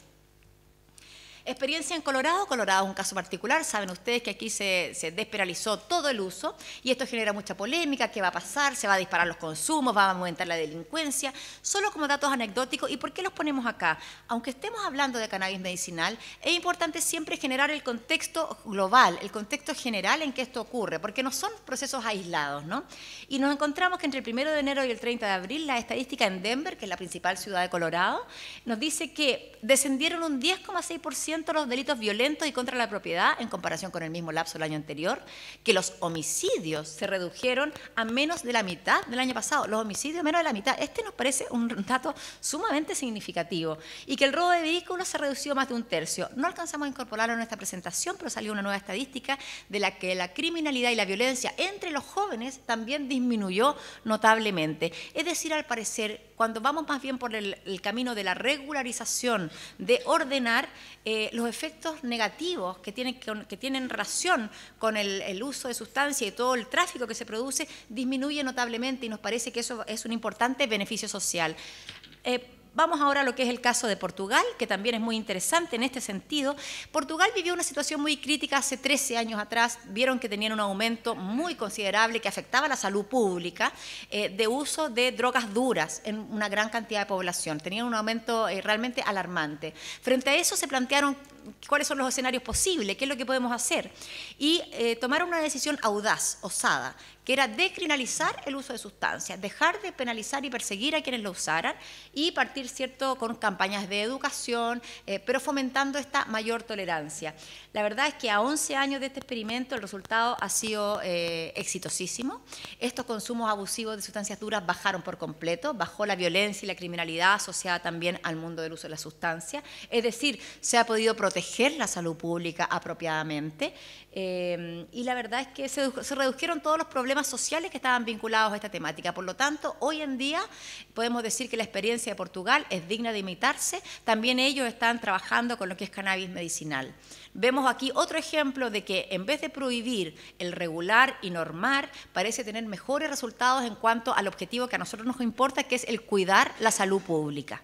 Experiencia en Colorado. Colorado es un caso particular. Saben ustedes que aquí se despenalizó todo el uso y esto genera mucha polémica. ¿Qué va a pasar? ¿Se va a disparar los consumos? ¿Va a aumentar la delincuencia? Solo como datos anecdóticos. ¿Y por qué los ponemos acá? Aunque estemos hablando de cannabis medicinal, es importante siempre generar el contexto global, el contexto general en que esto ocurre, porque no son procesos aislados, ¿no? Y nos encontramos que entre el 1 de enero y el 30 de abril, la estadística en Denver, que es la principal ciudad de Colorado, nos dice que descendieron un 10,6% los delitos violentos y contra la propiedad en comparación con el mismo lapso del año anterior, que los homicidios se redujeron a menos de la mitad del año pasado, los homicidios menos de la mitad. Este nos parece un dato sumamente significativo y que el robo de vehículos se redució más de un tercio. No alcanzamos a incorporarlo en nuestra presentación, pero salió una nueva estadística de la que la criminalidad y la violencia entre los jóvenes también disminuyó notablemente. Es decir, al parecer, cuando vamos más bien por el camino de la regularización, de ordenar los efectos negativos que tienen relación con el uso de sustancias y todo el tráfico que se produce, disminuye notablemente y nos parece que eso es un importante beneficio social. Vamos ahora a lo que es el caso de Portugal, que también es muy interesante en este sentido. Portugal vivió una situación muy crítica hace 13 años atrás. Vieron que tenían un aumento muy considerable que afectaba la salud pública de uso de drogas duras en una gran cantidad de población. Tenían un aumento realmente alarmante. Frente a eso se plantearon cuáles son los escenarios posibles, qué es lo que podemos hacer. Y tomaron una decisión audaz, osada, que era descriminalizar el uso de sustancias, dejar de penalizar y perseguir a quienes lo usaran y partir, ¿cierto?, con campañas de educación, pero fomentando esta mayor tolerancia. La verdad es que a 11 años de este experimento el resultado ha sido exitosísimo. Estos consumos abusivos de sustancias duras bajaron por completo, bajó la violencia y la criminalidad asociada también al mundo del uso de la sustancia. Es decir, se ha podido proteger la salud pública apropiadamente y la verdad es que se redujeron todos los problemas sociales que estaban vinculados a esta temática. Por lo tanto, hoy en día podemos decir que la experiencia de Portugal es digna de imitarse. También ellos están trabajando con lo que es cannabis medicinal. Vemos aquí otro ejemplo de que en vez de prohibir, el regular y normar parece tener mejores resultados en cuanto al objetivo que a nosotros nos importa, que es el cuidar la salud pública.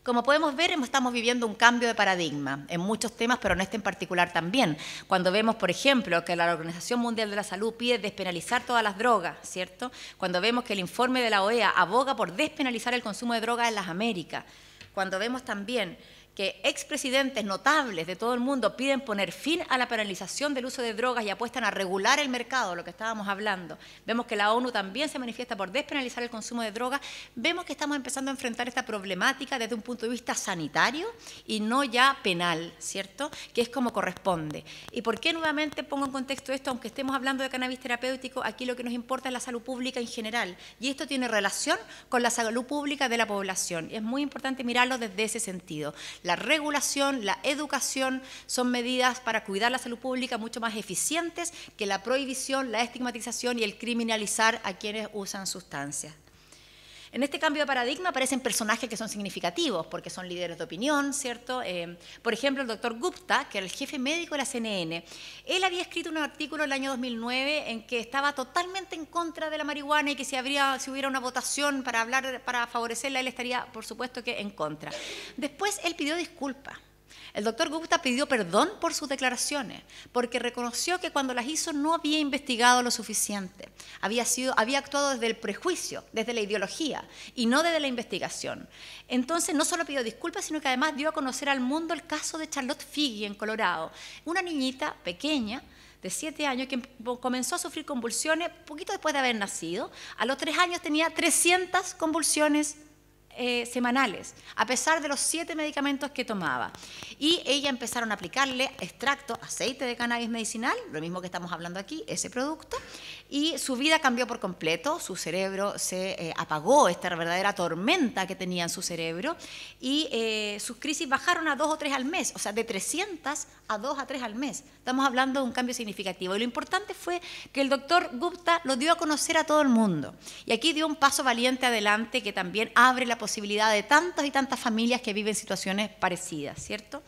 Como podemos ver, estamos viviendo un cambio de paradigma en muchos temas, pero en este en particular también. Cuando vemos, por ejemplo, que la Organización Mundial de la Salud pide despenalizar todas las drogas, ¿cierto? Cuando vemos que el informe de la OEA aboga por despenalizar el consumo de drogas en las Américas. Cuando vemos también que expresidentes notables de todo el mundo piden poner fin a la penalización del uso de drogas y apuestan a regular el mercado, lo que estábamos hablando. Vemos que la ONU también se manifiesta por despenalizar el consumo de drogas. Vemos que estamos empezando a enfrentar esta problemática desde un punto de vista sanitario y no ya penal, ¿cierto? Que es como corresponde. ¿Y por qué nuevamente pongo en contexto esto? Aunque estemos hablando de cannabis terapéutico, aquí lo que nos importa es la salud pública en general. Y esto tiene relación con la salud pública de la población. Y es muy importante mirarlo desde ese sentido. La regulación, la educación son medidas para cuidar la salud pública mucho más eficientes que la prohibición, la estigmatización y el criminalizar a quienes usan sustancias. En este cambio de paradigma aparecen personajes que son significativos porque son líderes de opinión, ¿cierto? Por ejemplo, el doctor Gupta, que era el jefe médico de la CNN, él había escrito un artículo en el año 2009 en que estaba totalmente en contra de la marihuana y que si hubiera una votación para favorecerla, él estaría, por supuesto, que en contra. Después él pidió disculpas. El doctor Gupta pidió perdón por sus declaraciones, porque reconoció que cuando las hizo no había investigado lo suficiente. Había actuado desde el prejuicio, desde la ideología, y no desde la investigación. Entonces, no solo pidió disculpas, sino que además dio a conocer al mundo el caso de Charlotte Figi en Colorado, una niñita pequeña, de 7 años, que comenzó a sufrir convulsiones poquito después de haber nacido. A los 3 años tenía 300 convulsiones semanales, a pesar de los 7 medicamentos que tomaba. Y ella empezaron a aplicarle extracto, aceite de cannabis medicinal, lo mismo que estamos hablando aquí, ese producto, y su vida cambió por completo, su cerebro se apagó, esta verdadera tormenta que tenía en su cerebro, y sus crisis bajaron a 2 o 3 al mes, o sea, de 300 a 2 a 3 al mes. Estamos hablando de un cambio significativo. Y lo importante fue que el doctor Gupta lo dio a conocer a todo el mundo. Y aquí dio un paso valiente adelante que también abre la posibilidad de tantas y tantas familias que viven situaciones parecidas, ¿cierto?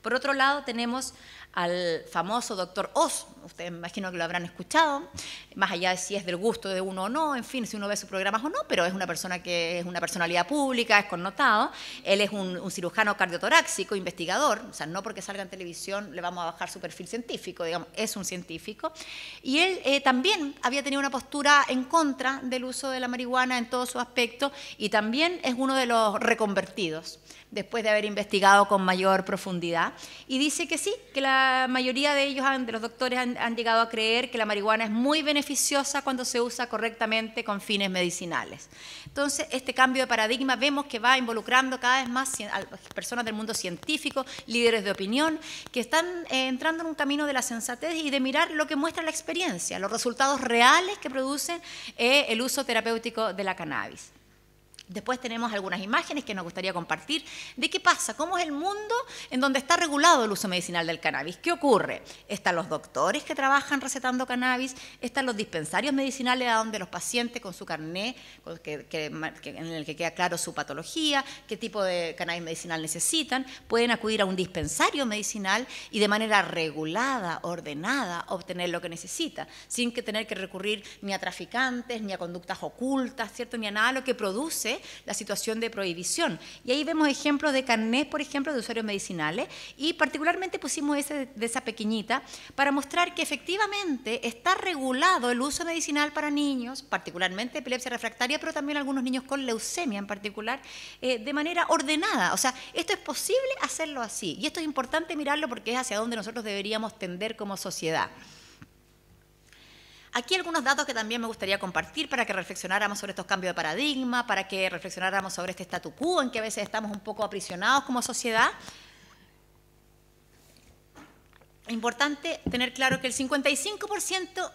Por otro lado, tenemos al famoso doctor Oz, ustedes me imagino que lo habrán escuchado, más allá de si es del gusto de uno o no, en fin, si uno ve sus programas o no, pero es una persona que es una personalidad pública, es connotado. Él es un cirujano cardiotoráxico, investigador, o sea, no porque salga en televisión le vamos a bajar su perfil científico, digamos, es un científico. Y él también había tenido una postura en contra del uso de la marihuana en todos sus aspectos y también es uno de los reconvertidos, después de haber investigado con mayor profundidad, y dice que sí, que la mayoría de ellos, de los doctores, han llegado a creer que la marihuana es muy beneficiosa cuando se usa correctamente con fines medicinales. Entonces, este cambio de paradigma vemos que va involucrando cada vez más a personas del mundo científico, líderes de opinión, que están entrando en un camino de la sensatez y de mirar lo que muestra la experiencia, los resultados reales que produce el uso terapéutico de la cannabis. Después tenemos algunas imágenes que nos gustaría compartir de qué pasa, cómo es el mundo en donde está regulado el uso medicinal del cannabis. ¿Qué ocurre? Están los doctores que trabajan recetando cannabis, están los dispensarios medicinales a donde los pacientes con su carné, en el que queda claro su patología, qué tipo de cannabis medicinal necesitan, pueden acudir a un dispensario medicinal y de manera regulada, ordenada, obtener lo que necesita, sin que tener que recurrir ni a traficantes, ni a conductas ocultas, ¿cierto? Ni a nada lo que produce la situación de prohibición. Y ahí vemos ejemplos de carnés, por ejemplo, de usuarios medicinales, y particularmente pusimos ese de esa pequeñita para mostrar que efectivamente está regulado el uso medicinal para niños, particularmente epilepsia refractaria, pero también algunos niños con leucemia en particular, de manera ordenada. O sea, esto es posible hacerlo así, y esto es importante mirarlo porque es hacia donde nosotros deberíamos tender como sociedad. Aquí algunos datos que también me gustaría compartir para que reflexionáramos sobre estos cambios de paradigma, para que reflexionáramos sobre este statu quo en que a veces estamos un poco aprisionados como sociedad. Importante tener claro que el 55%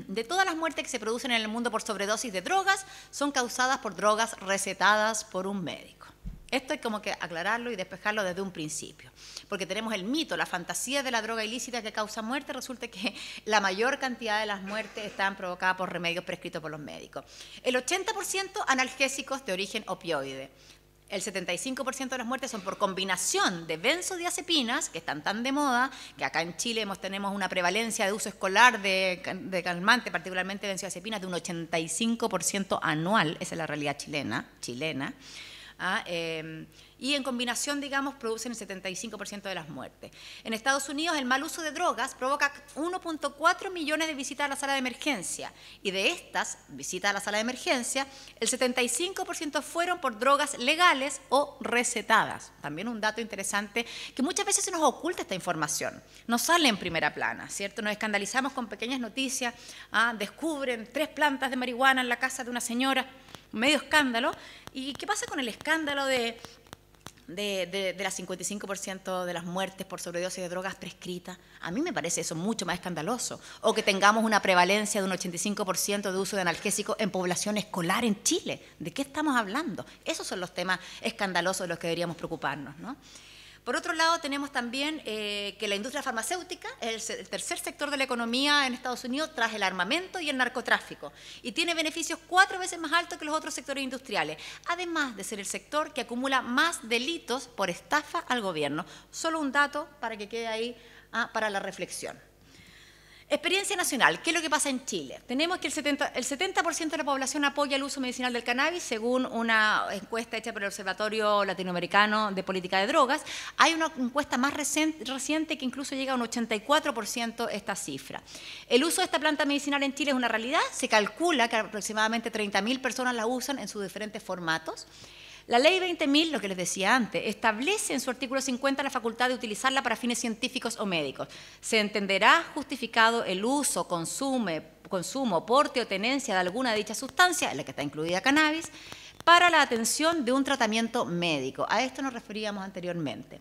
de todas las muertes que se producen en el mundo por sobredosis de drogas son causadas por drogas recetadas por un médico. Esto hay como que aclararlo y despejarlo desde un principio, porque tenemos el mito, la fantasía de la droga ilícita que causa muerte. Resulta que la mayor cantidad de las muertes están provocadas por remedios prescritos por los médicos. El 80% analgésicos de origen opioide. El 75% de las muertes son por combinación de benzodiazepinas, que están tan de moda, que acá en Chile tenemos una prevalencia de uso escolar de calmante, particularmente benzodiazepinas, de un 85% anual. Esa es la realidad chilena. Y en combinación, digamos, producen el 75% de las muertes. En Estados Unidos, el mal uso de drogas provoca 1.4 millones de visitas a la sala de emergencia, y de estas visitas a la sala de emergencia, el 75% fueron por drogas legales o recetadas. También un dato interesante, que muchas veces se nos oculta esta información, no sale en primera plana, ¿cierto? Nos escandalizamos con pequeñas noticias, descubren 3 plantas de marihuana en la casa de una señora, medio escándalo. ¿Y qué pasa con el escándalo de las 55% de las muertes por sobredosis de drogas prescritas? A mí me parece eso mucho más escandaloso. O que tengamos una prevalencia de un 85% de uso de analgésicos en población escolar en Chile. ¿De qué estamos hablando? Esos son los temas escandalosos de los que deberíamos preocuparnos, ¿no? Por otro lado, tenemos también que la industria farmacéutica es el tercer sector de la economía en Estados Unidos tras el armamento y el narcotráfico, y tiene beneficios 4 veces más altos que los otros sectores industriales, además de ser el sector que acumula más delitos por estafa al gobierno. Solo un dato para que quede ahí para la reflexión. Experiencia nacional. ¿Qué es lo que pasa en Chile? Tenemos que el 70% de la población apoya el uso medicinal del cannabis, según una encuesta hecha por el Observatorio Latinoamericano de Política de Drogas. Hay una encuesta más reciente que incluso llega a un 84% esta cifra. El uso de esta planta medicinal en Chile es una realidad. Se calcula que aproximadamente 30.000 personas la usan en sus diferentes formatos. La Ley 20.000, lo que les decía antes, establece en su artículo 50 la facultad de utilizarla para fines científicos o médicos. Se entenderá justificado el uso, consumo, porte o tenencia de alguna de dichas sustancias, en la que está incluida cannabis, para la atención de un tratamiento médico. A esto nos referíamos anteriormente.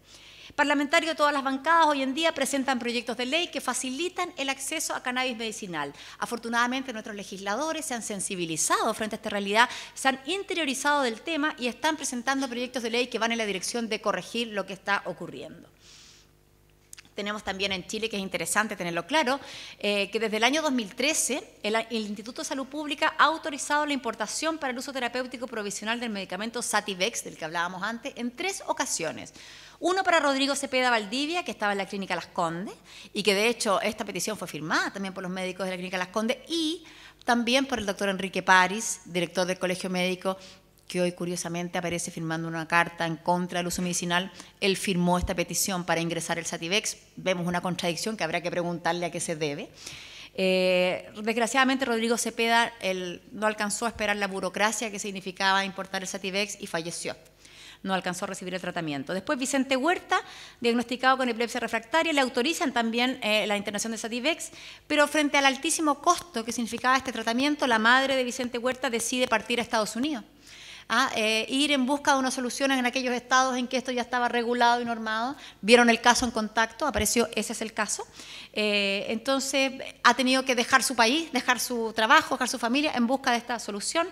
Parlamentarios de todas las bancadas hoy en día presentan proyectos de ley que facilitan el acceso a cannabis medicinal. Afortunadamente, nuestros legisladores se han sensibilizado frente a esta realidad, se han interiorizado del tema y están presentando proyectos de ley que van en la dirección de corregir lo que está ocurriendo. Tenemos también en Chile, que es interesante tenerlo claro, que desde el año 2013 el Instituto de Salud Pública ha autorizado la importación para el uso terapéutico provisional del medicamento Sativex, del que hablábamos antes, en 3 ocasiones. Uno para Rodrigo Cepeda Valdivia, que estaba en la Clínica Las Condes, y que de hecho esta petición fue firmada también por los médicos de la Clínica Las Condes, y también por el doctor Enrique París, director del Colegio Médico, que hoy curiosamente aparece firmando una carta en contra del uso medicinal. Él firmó esta petición para ingresar el Sativex. Vemos una contradicción que habrá que preguntarle a qué se debe. Desgraciadamente Rodrigo Cepeda no alcanzó a esperar la burocracia que significaba importar el Sativex y falleció. No alcanzó a recibir el tratamiento. Después Vicente Huerta, diagnosticado con epilepsia refractaria, le autorizan también la internación de Sativex, pero frente al altísimo costo que significaba este tratamiento, la madre de Vicente Huerta decide partir a Estados Unidos. Ir en busca de una solución en aquellos estados en que esto ya estaba regulado y normado. Vieron el caso en Contacto, apareció, ese es el caso. Entonces ha tenido que dejar su país, dejar su trabajo, dejar su familia en busca de esta solución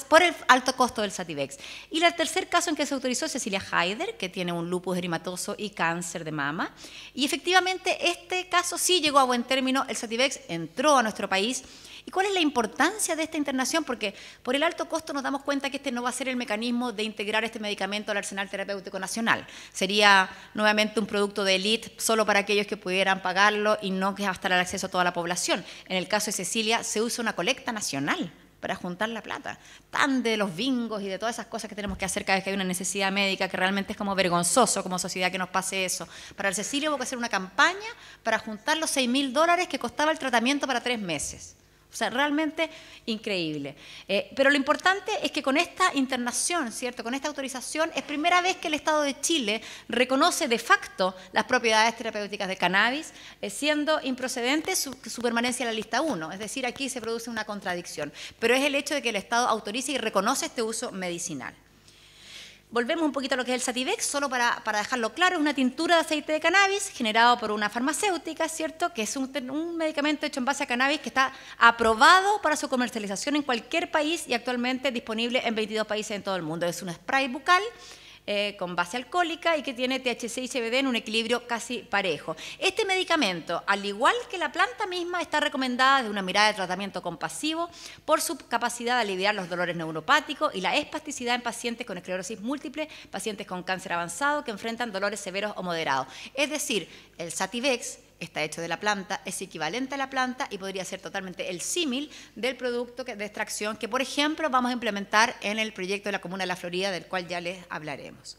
por el alto costo del Sativex. Y el tercer caso en que se autorizó es Cecilia Haider, que tiene un lupus eritematoso y cáncer de mama. Y efectivamente este caso sí llegó a buen término, el Sativex entró a nuestro país. ¿Y cuál es la importancia de esta internación? Porque por el alto costo nos damos cuenta que este no va a ser el mecanismo de integrar este medicamento al arsenal terapéutico nacional. Sería nuevamente un producto de élite solo para aquellos que pudieran pagarlo y no que va a estar al acceso a toda la población. En el caso de Cecilia se usa una colecta nacional para juntar la plata. Tan de los bingos y de todas esas cosas que tenemos que hacer cada vez que hay una necesidad médica, que realmente es como vergonzoso como sociedad que nos pase eso. Para el Cecilia hubo que hacer una campaña para juntar los $6.000 que costaba el tratamiento para 3 meses. O sea, realmente increíble. Pero lo importante es que con esta internación, ¿cierto?, con esta autorización, es primera vez que el Estado de Chile reconoce de facto las propiedades terapéuticas del cannabis, siendo improcedente su permanencia en la lista 1. Es decir, aquí se produce una contradicción. Pero es el hecho de que el Estado autorice y reconoce este uso medicinal. Volvemos un poquito a lo que es el Sativex, solo para dejarlo claro, es una tintura de aceite de cannabis generado por una farmacéutica, ¿cierto?, que es un medicamento hecho en base a cannabis que está aprobado para su comercialización en cualquier país y actualmente disponible en 22 países en todo el mundo. Es un spray bucal con base alcohólica y que tiene THC y CBD en un equilibrio casi parejo. Este medicamento, al igual que la planta misma, está recomendada desde una mirada de tratamiento compasivo por su capacidad de aliviar los dolores neuropáticos y la espasticidad en pacientes con esclerosis múltiple, pacientes con cáncer avanzado que enfrentan dolores severos o moderados. Es decir, el Sativex está hecho de la planta, es equivalente a la planta y podría ser totalmente el símil del producto de extracción que, por ejemplo, vamos a implementar en el proyecto de la Comuna de La Florida, del cual ya les hablaremos.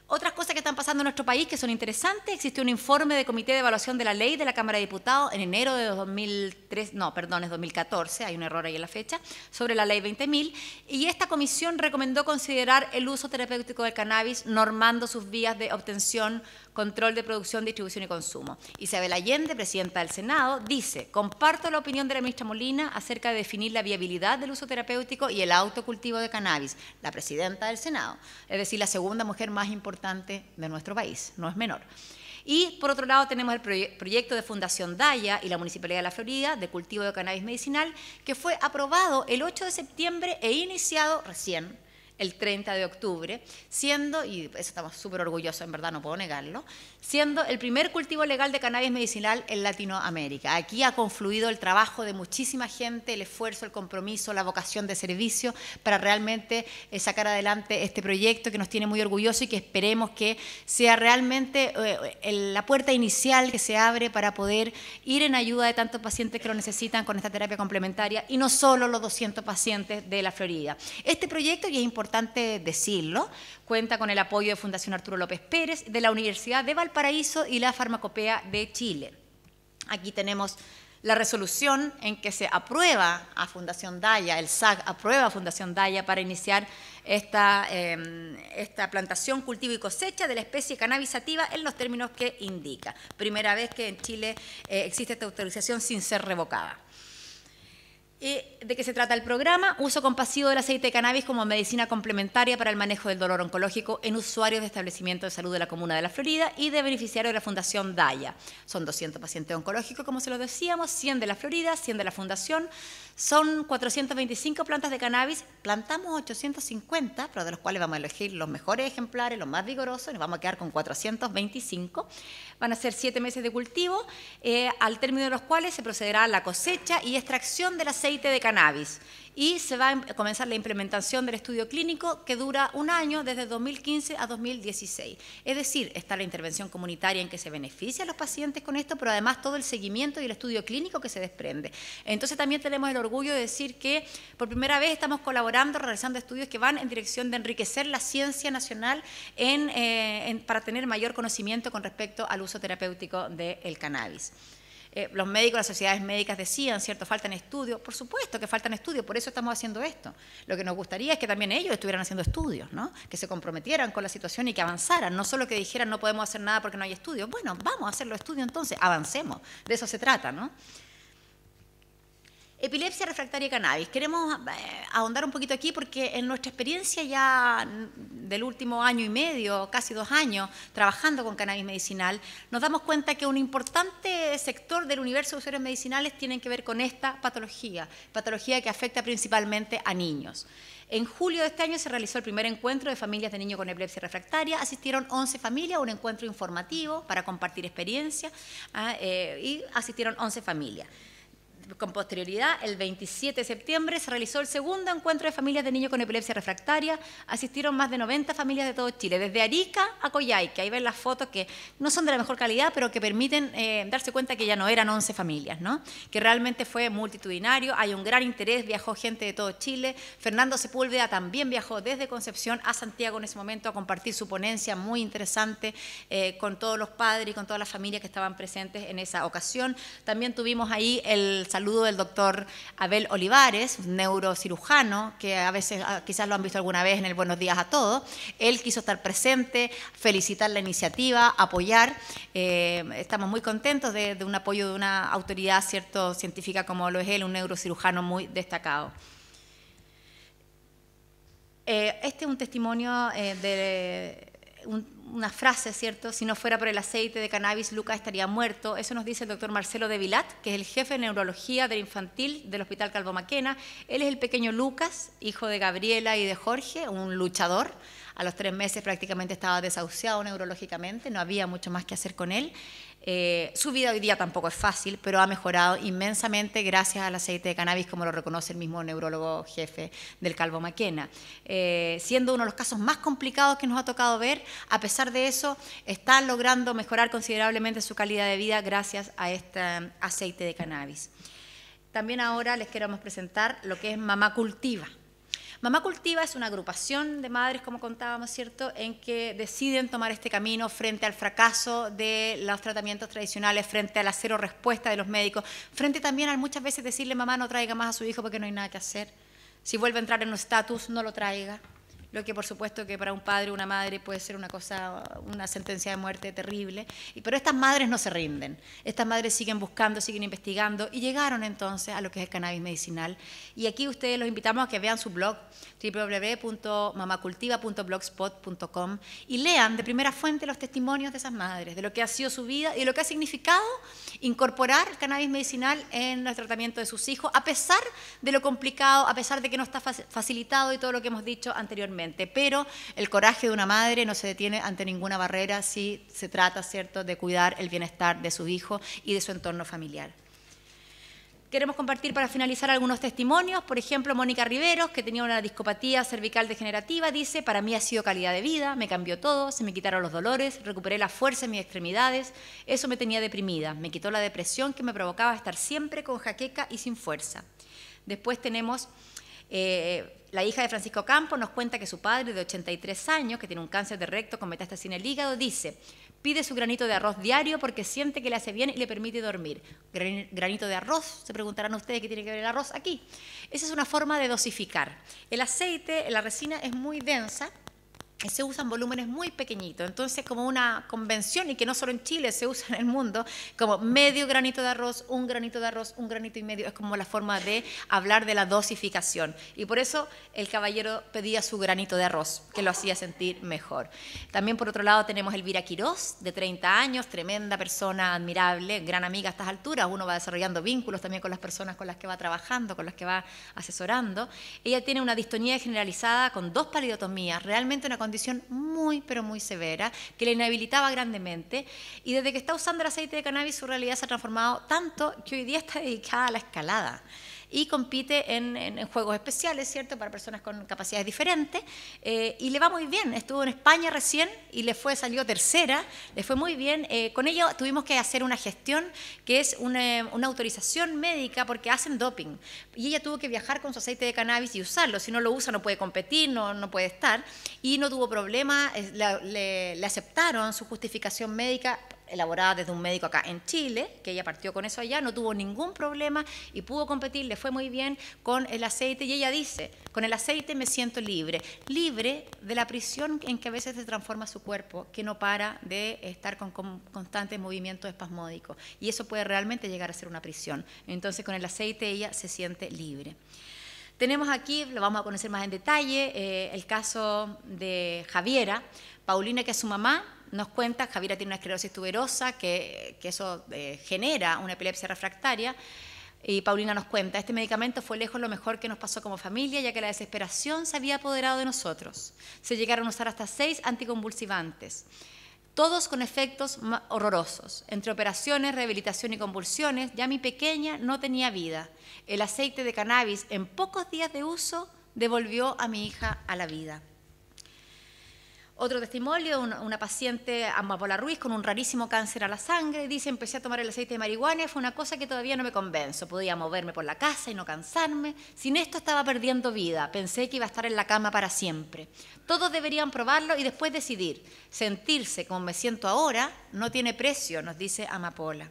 Otras cosas que están pasando en nuestro país que son interesantes: existe un informe del Comité de Evaluación de la Ley de la Cámara de Diputados en enero de 2014, hay un error ahí en la fecha, sobre la Ley 20.000, y esta comisión recomendó considerar el uso terapéutico del cannabis normando sus vías de obtención, control de producción, distribución y consumo. Isabel Allende, presidenta del Senado, dice: comparto la opinión de la ministra Molina acerca de definir la viabilidad del uso terapéutico y el autocultivo de cannabis. La presidenta del Senado, es decir, la segunda mujer más importante de nuestro país, no es menor. Y por otro lado tenemos el proyecto de Fundación Daya y la Municipalidad de La Florida de cultivo de cannabis medicinal, que fue aprobado el 8 de septiembre e iniciado recién el 30 de octubre, siendo, y eso estamos súper orgullosos, en verdad no puedo negarlo, siendo el primer cultivo legal de cannabis medicinal en Latinoamérica. Aquí ha confluido el trabajo de muchísima gente, el esfuerzo, el compromiso, la vocación de servicio para realmente sacar adelante este proyecto que nos tiene muy orgullosos y que esperemos que sea realmente la puerta inicial que se abre para poder ir en ayuda de tantos pacientes que lo necesitan con esta terapia complementaria y no solo los 200 pacientes de La Florida. Este proyecto, y es importante decirlo, cuenta con el apoyo de Fundación Arturo López Pérez, de la Universidad de Valparaíso y la Farmacopea de Chile. Aquí tenemos la resolución en que se aprueba a Fundación Daya, el SAG aprueba a Fundación Daya para iniciar esta plantación, cultivo y cosecha de la especie cannabis sativa en los términos que indica. Primera vez que en Chile existe esta autorización sin ser revocada. ¿De qué se trata el programa? Uso compasivo del aceite de cannabis como medicina complementaria para el manejo del dolor oncológico en usuarios de establecimientos de salud de la Comuna de la Florida y de beneficiarios de la Fundación Daya. Son 200 pacientes oncológicos, como se lo decíamos, 100 de la Florida, 100 de la Fundación. Son 425 plantas de cannabis, plantamos 850, pero de los cuales vamos a elegir los mejores ejemplares, los más vigorosos, y nos vamos a quedar con 425. Van a ser 7 meses de cultivo, al término de los cuales se procederá a la cosecha y extracción del aceite de cannabis. Y se va a comenzar la implementación del estudio clínico que dura 1 año, desde 2015 a 2016. Es decir, está la intervención comunitaria en que se beneficia a los pacientes con esto, pero además todo el seguimiento y el estudio clínico que se desprende. Entonces también tenemos el orgullo de decir que por primera vez estamos colaborando, realizando estudios que van en dirección de enriquecer la ciencia nacional para tener mayor conocimiento con respecto al uso terapéutico del cannabis. Los médicos, las sociedades médicas decían, ¿cierto?, faltan estudios. Por supuesto que faltan estudios, por eso estamos haciendo esto. Lo que nos gustaría es que también ellos estuvieran haciendo estudios, ¿no?, que se comprometieran con la situación y que avanzaran, no solo que dijeran no podemos hacer nada porque no hay estudios. Bueno, vamos a hacer los estudios entonces, avancemos, de eso se trata, ¿no? Epilepsia refractaria y cannabis. Queremos ahondar un poquito aquí porque en nuestra experiencia ya del último año y medio, casi 2 años, trabajando con cannabis medicinal, nos damos cuenta que un importante sector del universo de usuarios medicinales tienen que ver con esta patología que afecta principalmente a niños. En julio de este año se realizó el primer encuentro de familias de niños con epilepsia refractaria. Asistieron 11 familias, un encuentro informativo para compartir experiencia y asistieron 11 familias. Con posterioridad, el 27 de septiembre se realizó el segundo encuentro de familias de niños con epilepsia refractaria. Asistieron más de 90 familias de todo Chile, desde Arica a Coyhaique. Ahí ven las fotos que no son de la mejor calidad, pero que permiten darse cuenta que ya no eran 11 familias, ¿no?, que realmente fue multitudinario. Hay un gran interés, viajó gente de todo Chile. Fernando Sepúlveda también viajó desde Concepción a Santiago en ese momento a compartir su ponencia muy interesante con todos los padres y con todas las familias que estaban presentes en esa ocasión. También tuvimos ahí el saludo del doctor Abel Olivares, un neurocirujano, que a veces quizás lo han visto alguna vez en el Buenos Días a Todos. Él quiso estar presente, felicitar la iniciativa, apoyar. Estamos muy contentos de un apoyo de una autoridad, ¿cierto?, científica como lo es él, un neurocirujano muy destacado. Este es un testimonio una frase, ¿cierto? Si no fuera por el aceite de cannabis, Lucas estaría muerto. Eso nos dice el doctor Marcelo de Vilat, que es el jefe de neurología del infantil del Hospital Calvo Maquena. Él es el pequeño Lucas, hijo de Gabriela y de Jorge, un luchador. A los 3 meses prácticamente estaba desahuciado neurológicamente, no había mucho más que hacer con él. Su vida hoy día tampoco es fácil, pero ha mejorado inmensamente gracias al aceite de cannabis, como lo reconoce el mismo neurólogo jefe del Calvo Maquena. Siendo uno de los casos más complicados que nos ha tocado ver, a pesar de eso, está logrando mejorar considerablemente su calidad de vida gracias a este aceite de cannabis. También ahora les queremos presentar lo que es Mamá Cultiva. Mamá Cultiva es una agrupación de madres, como contábamos, ¿cierto?, en que deciden tomar este camino frente al fracaso de los tratamientos tradicionales, frente a la cero respuesta de los médicos, frente también a muchas veces decirle: mamá, no traiga más a su hijo porque no hay nada que hacer. Si vuelve a entrar en un estatus, no lo traiga. Lo que por supuesto que para un padre o una madre puede ser una sentencia de muerte terrible. Pero estas madres no se rinden. Estas madres siguen buscando, siguen investigando y llegaron entonces a lo que es el cannabis medicinal. Y aquí ustedes los invitamos a que vean su blog, www.mamacultiva.blogspot.com, y lean de primera fuente los testimonios de esas madres, de lo que ha sido su vida y de lo que ha significado incorporar el cannabis medicinal en el tratamiento de sus hijos, a pesar de lo complicado, a pesar de que no está facilitado y todo lo que hemos dicho anteriormente. Pero el coraje de una madre no se detiene ante ninguna barrera si se trata, ¿cierto?, de cuidar el bienestar de su hijo y de su entorno familiar. Queremos compartir para finalizar algunos testimonios. Por ejemplo, Mónica Riveros, que tenía una discopatía cervical degenerativa, dice: para mí ha sido calidad de vida, me cambió todo, se me quitaron los dolores, recuperé la fuerza en mis extremidades, eso me tenía deprimida, me quitó la depresión que me provocaba estar siempre con jaqueca y sin fuerza. Después tenemos la hija de Francisco Campos, nos cuenta que su padre, de 83 años, que tiene un cáncer de recto con metástasis en el hígado, dice: pide su granito de arroz diario porque siente que le hace bien y le permite dormir. Granito de arroz, se preguntarán ustedes qué tiene que ver el arroz aquí. Esa es una forma de dosificar. El aceite, la resina es muy densa, se usan volúmenes muy pequeñitos, entonces como una convención, y que no solo en Chile, se usa en el mundo, como medio granito de arroz, un granito de arroz, un granito y medio, es como la forma de hablar de la dosificación, y por eso el caballero pedía su granito de arroz, que lo hacía sentir mejor. También por otro lado tenemos Elvira Quirós, de 30 años, tremenda persona, admirable, gran amiga a estas alturas, uno va desarrollando vínculos también con las personas con las que va trabajando, con las que va asesorando. Ella tiene una distonía generalizada con 2 palidotomías, realmente una condición muy, pero muy severa, que le inhabilitaba grandemente, y desde que está usando el aceite de cannabis su realidad se ha transformado tanto que hoy día está dedicada a la escalada y compite en juegos especiales, ¿cierto?, para personas con capacidades diferentes, y le va muy bien. Estuvo en España recién y salió tercera, le fue muy bien. Con ella tuvimos que hacer una gestión que es una autorización médica porque hacen doping, y ella tuvo que viajar con su aceite de cannabis y usarlo. Si no lo usa no puede competir, no puede estar, y no tuvo problema, le aceptaron su justificación médica elaborada desde un médico acá en Chile, que ella partió con eso allá, no tuvo ningún problema y pudo competir, le fue muy bien con el aceite, y ella dice, con el aceite me siento libre de la prisión en que a veces se transforma su cuerpo, que no para de estar con constantes movimientos espasmódicos, y eso puede realmente llegar a ser una prisión. Entonces con el aceite ella se siente libre. Tenemos aquí, lo vamos a conocer más en detalle, el caso de Javiera. Paulina, que es su mamá, nos cuenta, Javiera tiene una esclerosis tuberosa, que eso genera una epilepsia refractaria, y Paulina nos cuenta, este medicamento fue lejos lo mejor que nos pasó como familia, ya que la desesperación se había apoderado de nosotros. Se llegaron a usar hasta 6 anticonvulsivantes, todos con efectos horrorosos. Entre operaciones, rehabilitación y convulsiones, ya mi pequeña no tenía vida. El aceite de cannabis, en pocos días de uso, devolvió a mi hija a la vida. Otro testimonio, una paciente, Amapola Ruiz, con un rarísimo cáncer a la sangre, dice, empecé a tomar el aceite de marihuana y fue una cosa que todavía no me convenzo. Podía moverme por la casa y no cansarme. Sin esto estaba perdiendo vida. Pensé que iba a estar en la cama para siempre. Todos deberían probarlo y después decidir. Sentirse como me siento ahora no tiene precio, nos dice Amapola.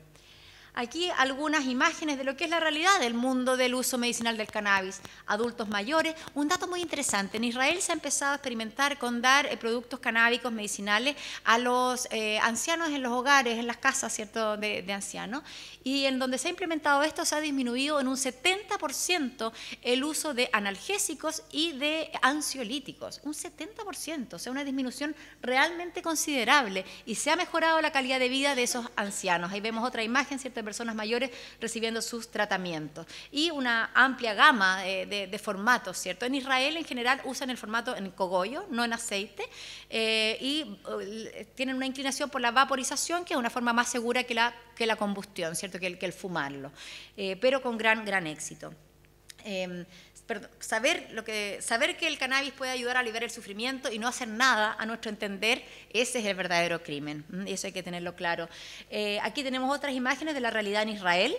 Aquí algunas imágenes de lo que es la realidad del mundo del uso medicinal del cannabis. Adultos mayores, un dato muy interesante, en Israel se ha empezado a experimentar con dar productos canábicos medicinales a los ancianos en los hogares, en las casas, ¿cierto?, de ancianos, y en donde se ha implementado esto se ha disminuido en un 70% el uso de analgésicos y de ansiolíticos, un 70%, o sea, una disminución realmente considerable, y se ha mejorado la calidad de vida de esos ancianos. Ahí vemos otra imagen, ¿cierto?, de personas mayores recibiendo sus tratamientos, y una amplia gama de formatos, ¿cierto? En Israel en general usan el formato en cogollo, no en aceite, y tienen una inclinación por la vaporización, que es una forma más segura que la combustión, ¿cierto?, que el fumarlo, pero con gran éxito. Saber que el cannabis puede ayudar a aliviar el sufrimiento y no hacer nada, a nuestro entender, ese es el verdadero crimen, y eso hay que tenerlo claro. Aquí tenemos otras imágenes de la realidad en Israel,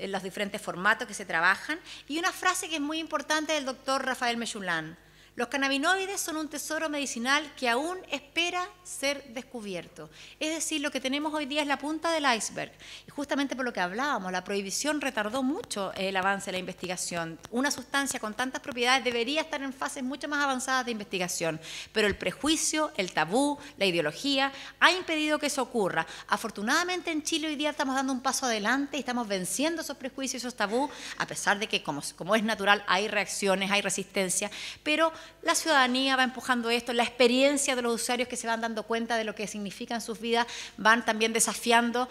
los diferentes formatos que se trabajan, y una frase que es muy importante del doctor Rafael Mechoulam: los cannabinoides son un tesoro medicinal que aún espera ser descubierto. Es decir, lo que tenemos hoy día es la punta del iceberg. Y justamente por lo que hablábamos, la prohibición retardó mucho el avance de la investigación. Una sustancia con tantas propiedades debería estar en fases mucho más avanzadas de investigación, pero el prejuicio, el tabú, la ideología ha impedido que eso ocurra. Afortunadamente en Chile hoy día estamos dando un paso adelante y estamos venciendo esos prejuicios y esos tabús, a pesar de que, como es natural, hay reacciones, hay resistencia, pero la ciudadanía va empujando esto, la experiencia de los usuarios que se van dando cuenta de lo que significa en sus vidas, van también desafiando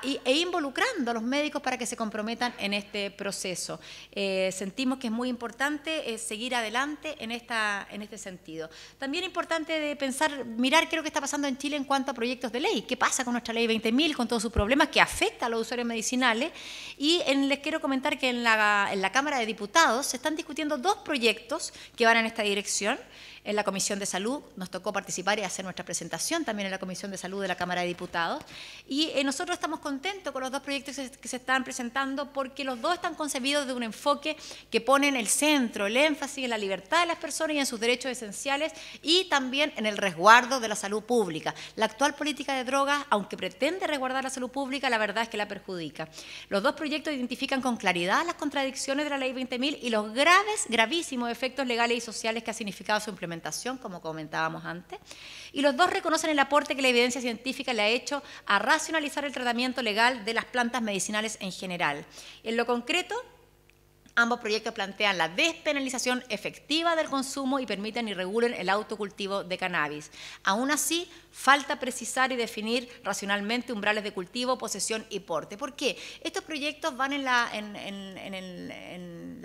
e involucrando a los médicos para que se comprometan en este proceso. Sentimos que es muy importante seguir adelante en este sentido. También es importante de mirar qué es lo que está pasando en Chile en cuanto a proyectos de ley, qué pasa con nuestra ley 20.000, con todos sus problemas que afecta a los usuarios medicinales, y les quiero comentar que en la Cámara de Diputados se están discutiendo 2 proyectos que van en esta dirección. En la Comisión de Salud nos tocó participar y hacer nuestra presentación también en la Comisión de Salud de la Cámara de Diputados, y nosotros estamos contentos con los 2 proyectos que se están presentando, porque los 2 están concebidos de un enfoque que pone en el centro el énfasis en la libertad de las personas y en sus derechos esenciales, y también en el resguardo de la salud pública. La actual política de drogas, aunque pretende resguardar la salud pública, la verdad es que la perjudica. Los 2 proyectos identifican con claridad las contradicciones de la Ley 20.000 y los gravísimos efectos legales y sociales que ha significado su implementación, como comentábamos antes, y los dos reconocen el aporte que la evidencia científica le ha hecho a racionalizar el tratamiento legal de las plantas medicinales en general. En lo concreto, ambos proyectos plantean la despenalización efectiva del consumo y permiten y regulen el autocultivo de cannabis. Aún así, falta precisar y definir racionalmente umbrales de cultivo, posesión y porte. ¿Por qué? Estos proyectos van en la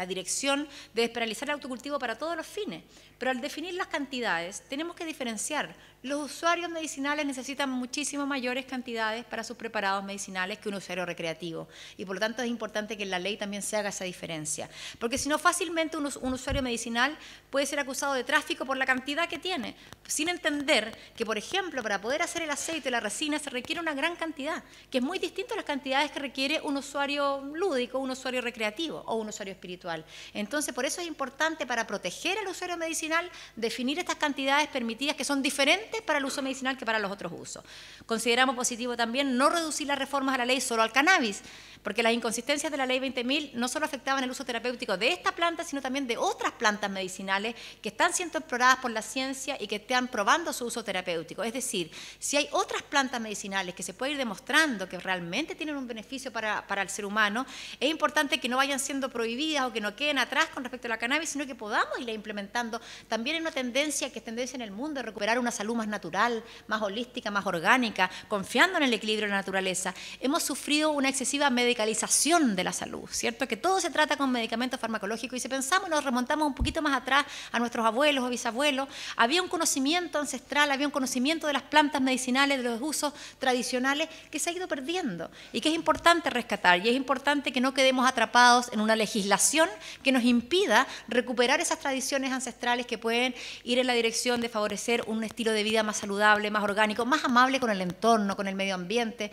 dirección de despenalizar el autocultivo para todos los fines, pero al definir las cantidades tenemos que diferenciar. Los usuarios medicinales necesitan muchísimo mayores cantidades para sus preparados medicinales que un usuario recreativo, y por lo tanto es importante que en la ley también se haga esa diferencia, porque si no fácilmente un usuario medicinal puede ser acusado de tráfico por la cantidad que tiene, sin entender que, por ejemplo, para poder hacer el aceite, la resina, se requiere una gran cantidad, que es muy distinto a las cantidades que requiere un usuario lúdico, un usuario recreativo o un usuario espiritual. Entonces, por eso es importante, para proteger al usuario medicinal, definir estas cantidades permitidas que son diferentes para el uso medicinal que para los otros usos. Consideramos positivo también no reducir las reformas a la ley solo al cannabis, porque las inconsistencias de la ley 20.000 no solo afectaban el uso terapéutico de esta planta, sino también de otras plantas medicinales que están siendo exploradas por la ciencia y que están probando su uso terapéutico. Es decir, si hay otras plantas medicinales que se puede ir demostrando que realmente tienen un beneficio para el ser humano, es importante que no vayan siendo prohibidas o que no queden atrás con respecto a la cannabis, sino que podamos irla implementando también en una tendencia que es tendencia en el mundo de recuperar una salud más natural, más holística, más orgánica, confiando en el equilibrio de la naturaleza. Hemos sufrido una excesiva medicalización de la salud, ¿cierto? Que todo se trata con medicamentos farmacológicos, y si pensamos y nos remontamos un poquito más atrás a nuestros abuelos o bisabuelos, había un conocimiento ancestral, había un conocimiento de las plantas medicinales, de los usos tradicionales que se ha ido perdiendo y que es importante rescatar, y es importante que no quedemos atrapados en una legislación que nos impida recuperar esas tradiciones ancestrales que pueden ir en la dirección de favorecer un estilo de vida más saludable, más orgánico, más amable con el entorno, con el medio ambiente,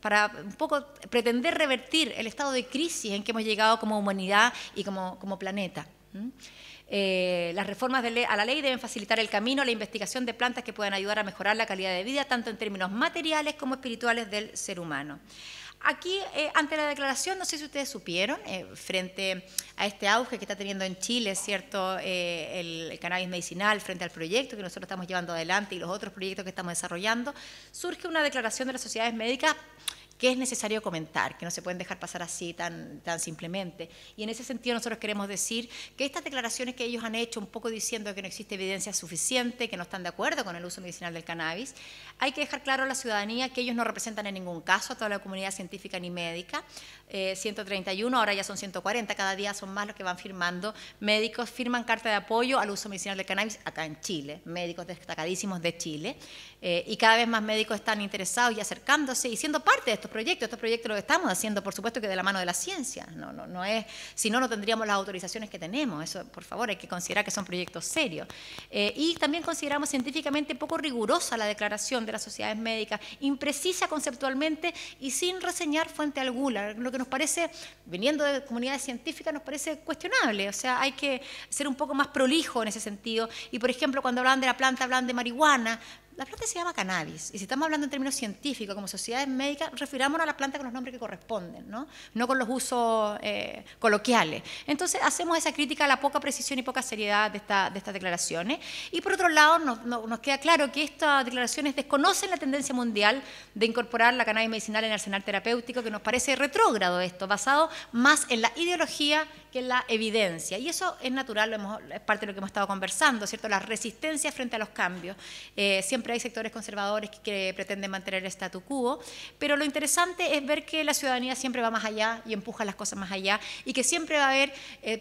para un poco pretender revertir el estado de crisis en que hemos llegado como humanidad y como planeta. Las reformas a la ley deben facilitar el camino a la investigación de plantas que puedan ayudar a mejorar la calidad de vida, tanto en términos materiales como espirituales del ser humano. Aquí, ante la declaración, no sé si ustedes supieron, frente a este auge que está teniendo en Chile, ¿cierto?, el cannabis medicinal, frente al proyecto que nosotros estamos llevando adelante y los otros proyectos que estamos desarrollando, surge una declaración de las sociedades médicas que es necesario comentar, que no se pueden dejar pasar así tan simplemente. Y en ese sentido nosotros queremos decir que estas declaraciones que ellos han hecho, un poco diciendo que no existe evidencia suficiente, que no están de acuerdo con el uso medicinal del cannabis, hay que dejar claro a la ciudadanía que ellos no representan en ningún caso a toda la comunidad científica ni médica. 131, ahora ya son 140, cada día son más los que van firmando. Médicos firman carta de apoyo al uso medicinal del cannabis acá en Chile, médicos destacadísimos de Chile, y cada vez más médicos están interesados y acercándose y siendo parte de estos proyectos. Estos proyectos los estamos haciendo, por supuesto, que de la mano de la ciencia. No es, si no, no tendríamos las autorizaciones que tenemos. Eso, por favor, hay que considerar que son proyectos serios. Y también consideramos científicamente poco rigurosa la declaración de las sociedades médicas, imprecisa conceptualmente y sin reseñar fuente alguna, lo que nos parece, viniendo de comunidades científicas, nos parece cuestionable. O sea, hay que ser un poco más prolijo en ese sentido. Y, por ejemplo, cuando hablan de la planta, hablan de marihuana. La planta se llama cannabis, y si estamos hablando en términos científicos, como sociedades médicas, refirámonos a la planta con los nombres que corresponden, no con los usos coloquiales. Entonces, hacemos esa crítica a la poca precisión y poca seriedad de estas declaraciones. Y por otro lado, nos queda claro que estas declaraciones desconocen la tendencia mundial de incorporar la cannabis medicinal en el arsenal terapéutico, que nos parece retrógrado esto, basado más en la ideología que en la evidencia. Y eso es natural, es parte de lo que hemos estado conversando, ¿cierto? La resistencia frente a los cambios. Siempre hay sectores conservadores que pretenden mantener el statu quo, pero lo interesante es ver que la ciudadanía siempre va más allá y empuja las cosas más allá, y que siempre va a haber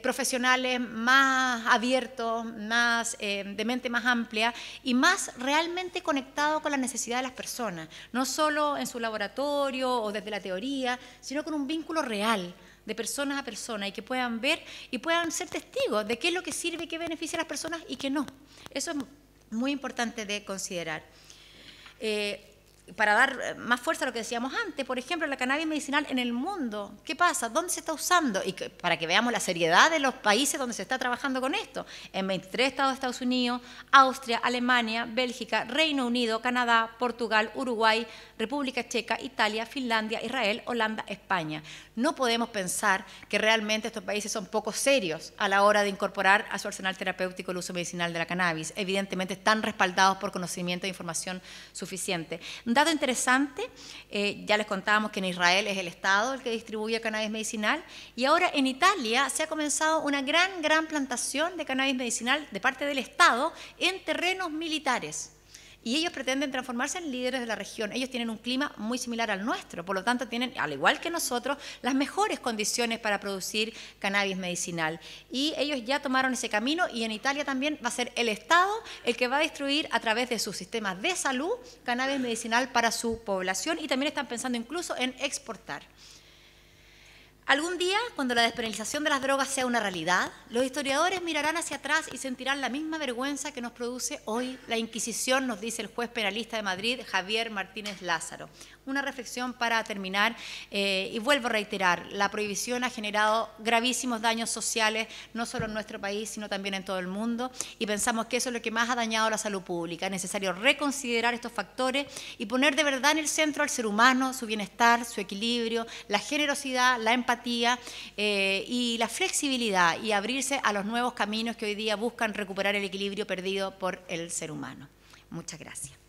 profesionales más abiertos, de mente más amplia y más realmente conectados con la necesidad de las personas, no solo en su laboratorio o desde la teoría, sino con un vínculo real de personas a personas, y que puedan ver y puedan ser testigos de qué es lo que sirve y qué beneficia a las personas y qué no. Eso es muy importante de considerar. para dar más fuerza a lo que decíamos antes, por ejemplo, la cannabis medicinal en el mundo, ¿qué pasa? ¿Dónde se está usando? Y para que veamos la seriedad de los países donde se está trabajando con esto. En 23 estados de Estados Unidos, Austria, Alemania, Bélgica, Reino Unido, Canadá, Portugal, Uruguay, República Checa, Italia, Finlandia, Israel, Holanda, España. No podemos pensar que realmente estos países son poco serios a la hora de incorporar a su arsenal terapéutico el uso medicinal de la cannabis. Evidentemente están respaldados por conocimiento e información suficiente. Un dato interesante, ya les contábamos que en Israel es el Estado el que distribuye cannabis medicinal, y ahora en Italia se ha comenzado una gran plantación de cannabis medicinal de parte del Estado en terrenos militares. Y ellos pretenden transformarse en líderes de la región. Ellos tienen un clima muy similar al nuestro, por lo tanto tienen, al igual que nosotros, las mejores condiciones para producir cannabis medicinal. Y ellos ya tomaron ese camino, y en Italia también va a ser el Estado el que va a distribuir a través de sus sistemas de salud cannabis medicinal para su población, y también están pensando incluso en exportar. Algún día, cuando la despenalización de las drogas sea una realidad, los historiadores mirarán hacia atrás y sentirán la misma vergüenza que nos produce hoy la Inquisición, nos dice el juez penalista de Madrid, Javier Martínez Lázaro. Una reflexión para terminar, y vuelvo a reiterar, la prohibición ha generado gravísimos daños sociales, no solo en nuestro país, sino también en todo el mundo, y pensamos que eso es lo que más ha dañado la salud pública. Es necesario reconsiderar estos factores y poner de verdad en el centro al ser humano, su bienestar, su equilibrio, la generosidad, la empatía y la flexibilidad, y abrirse a los nuevos caminos que hoy día buscan recuperar el equilibrio perdido por el ser humano. Muchas gracias.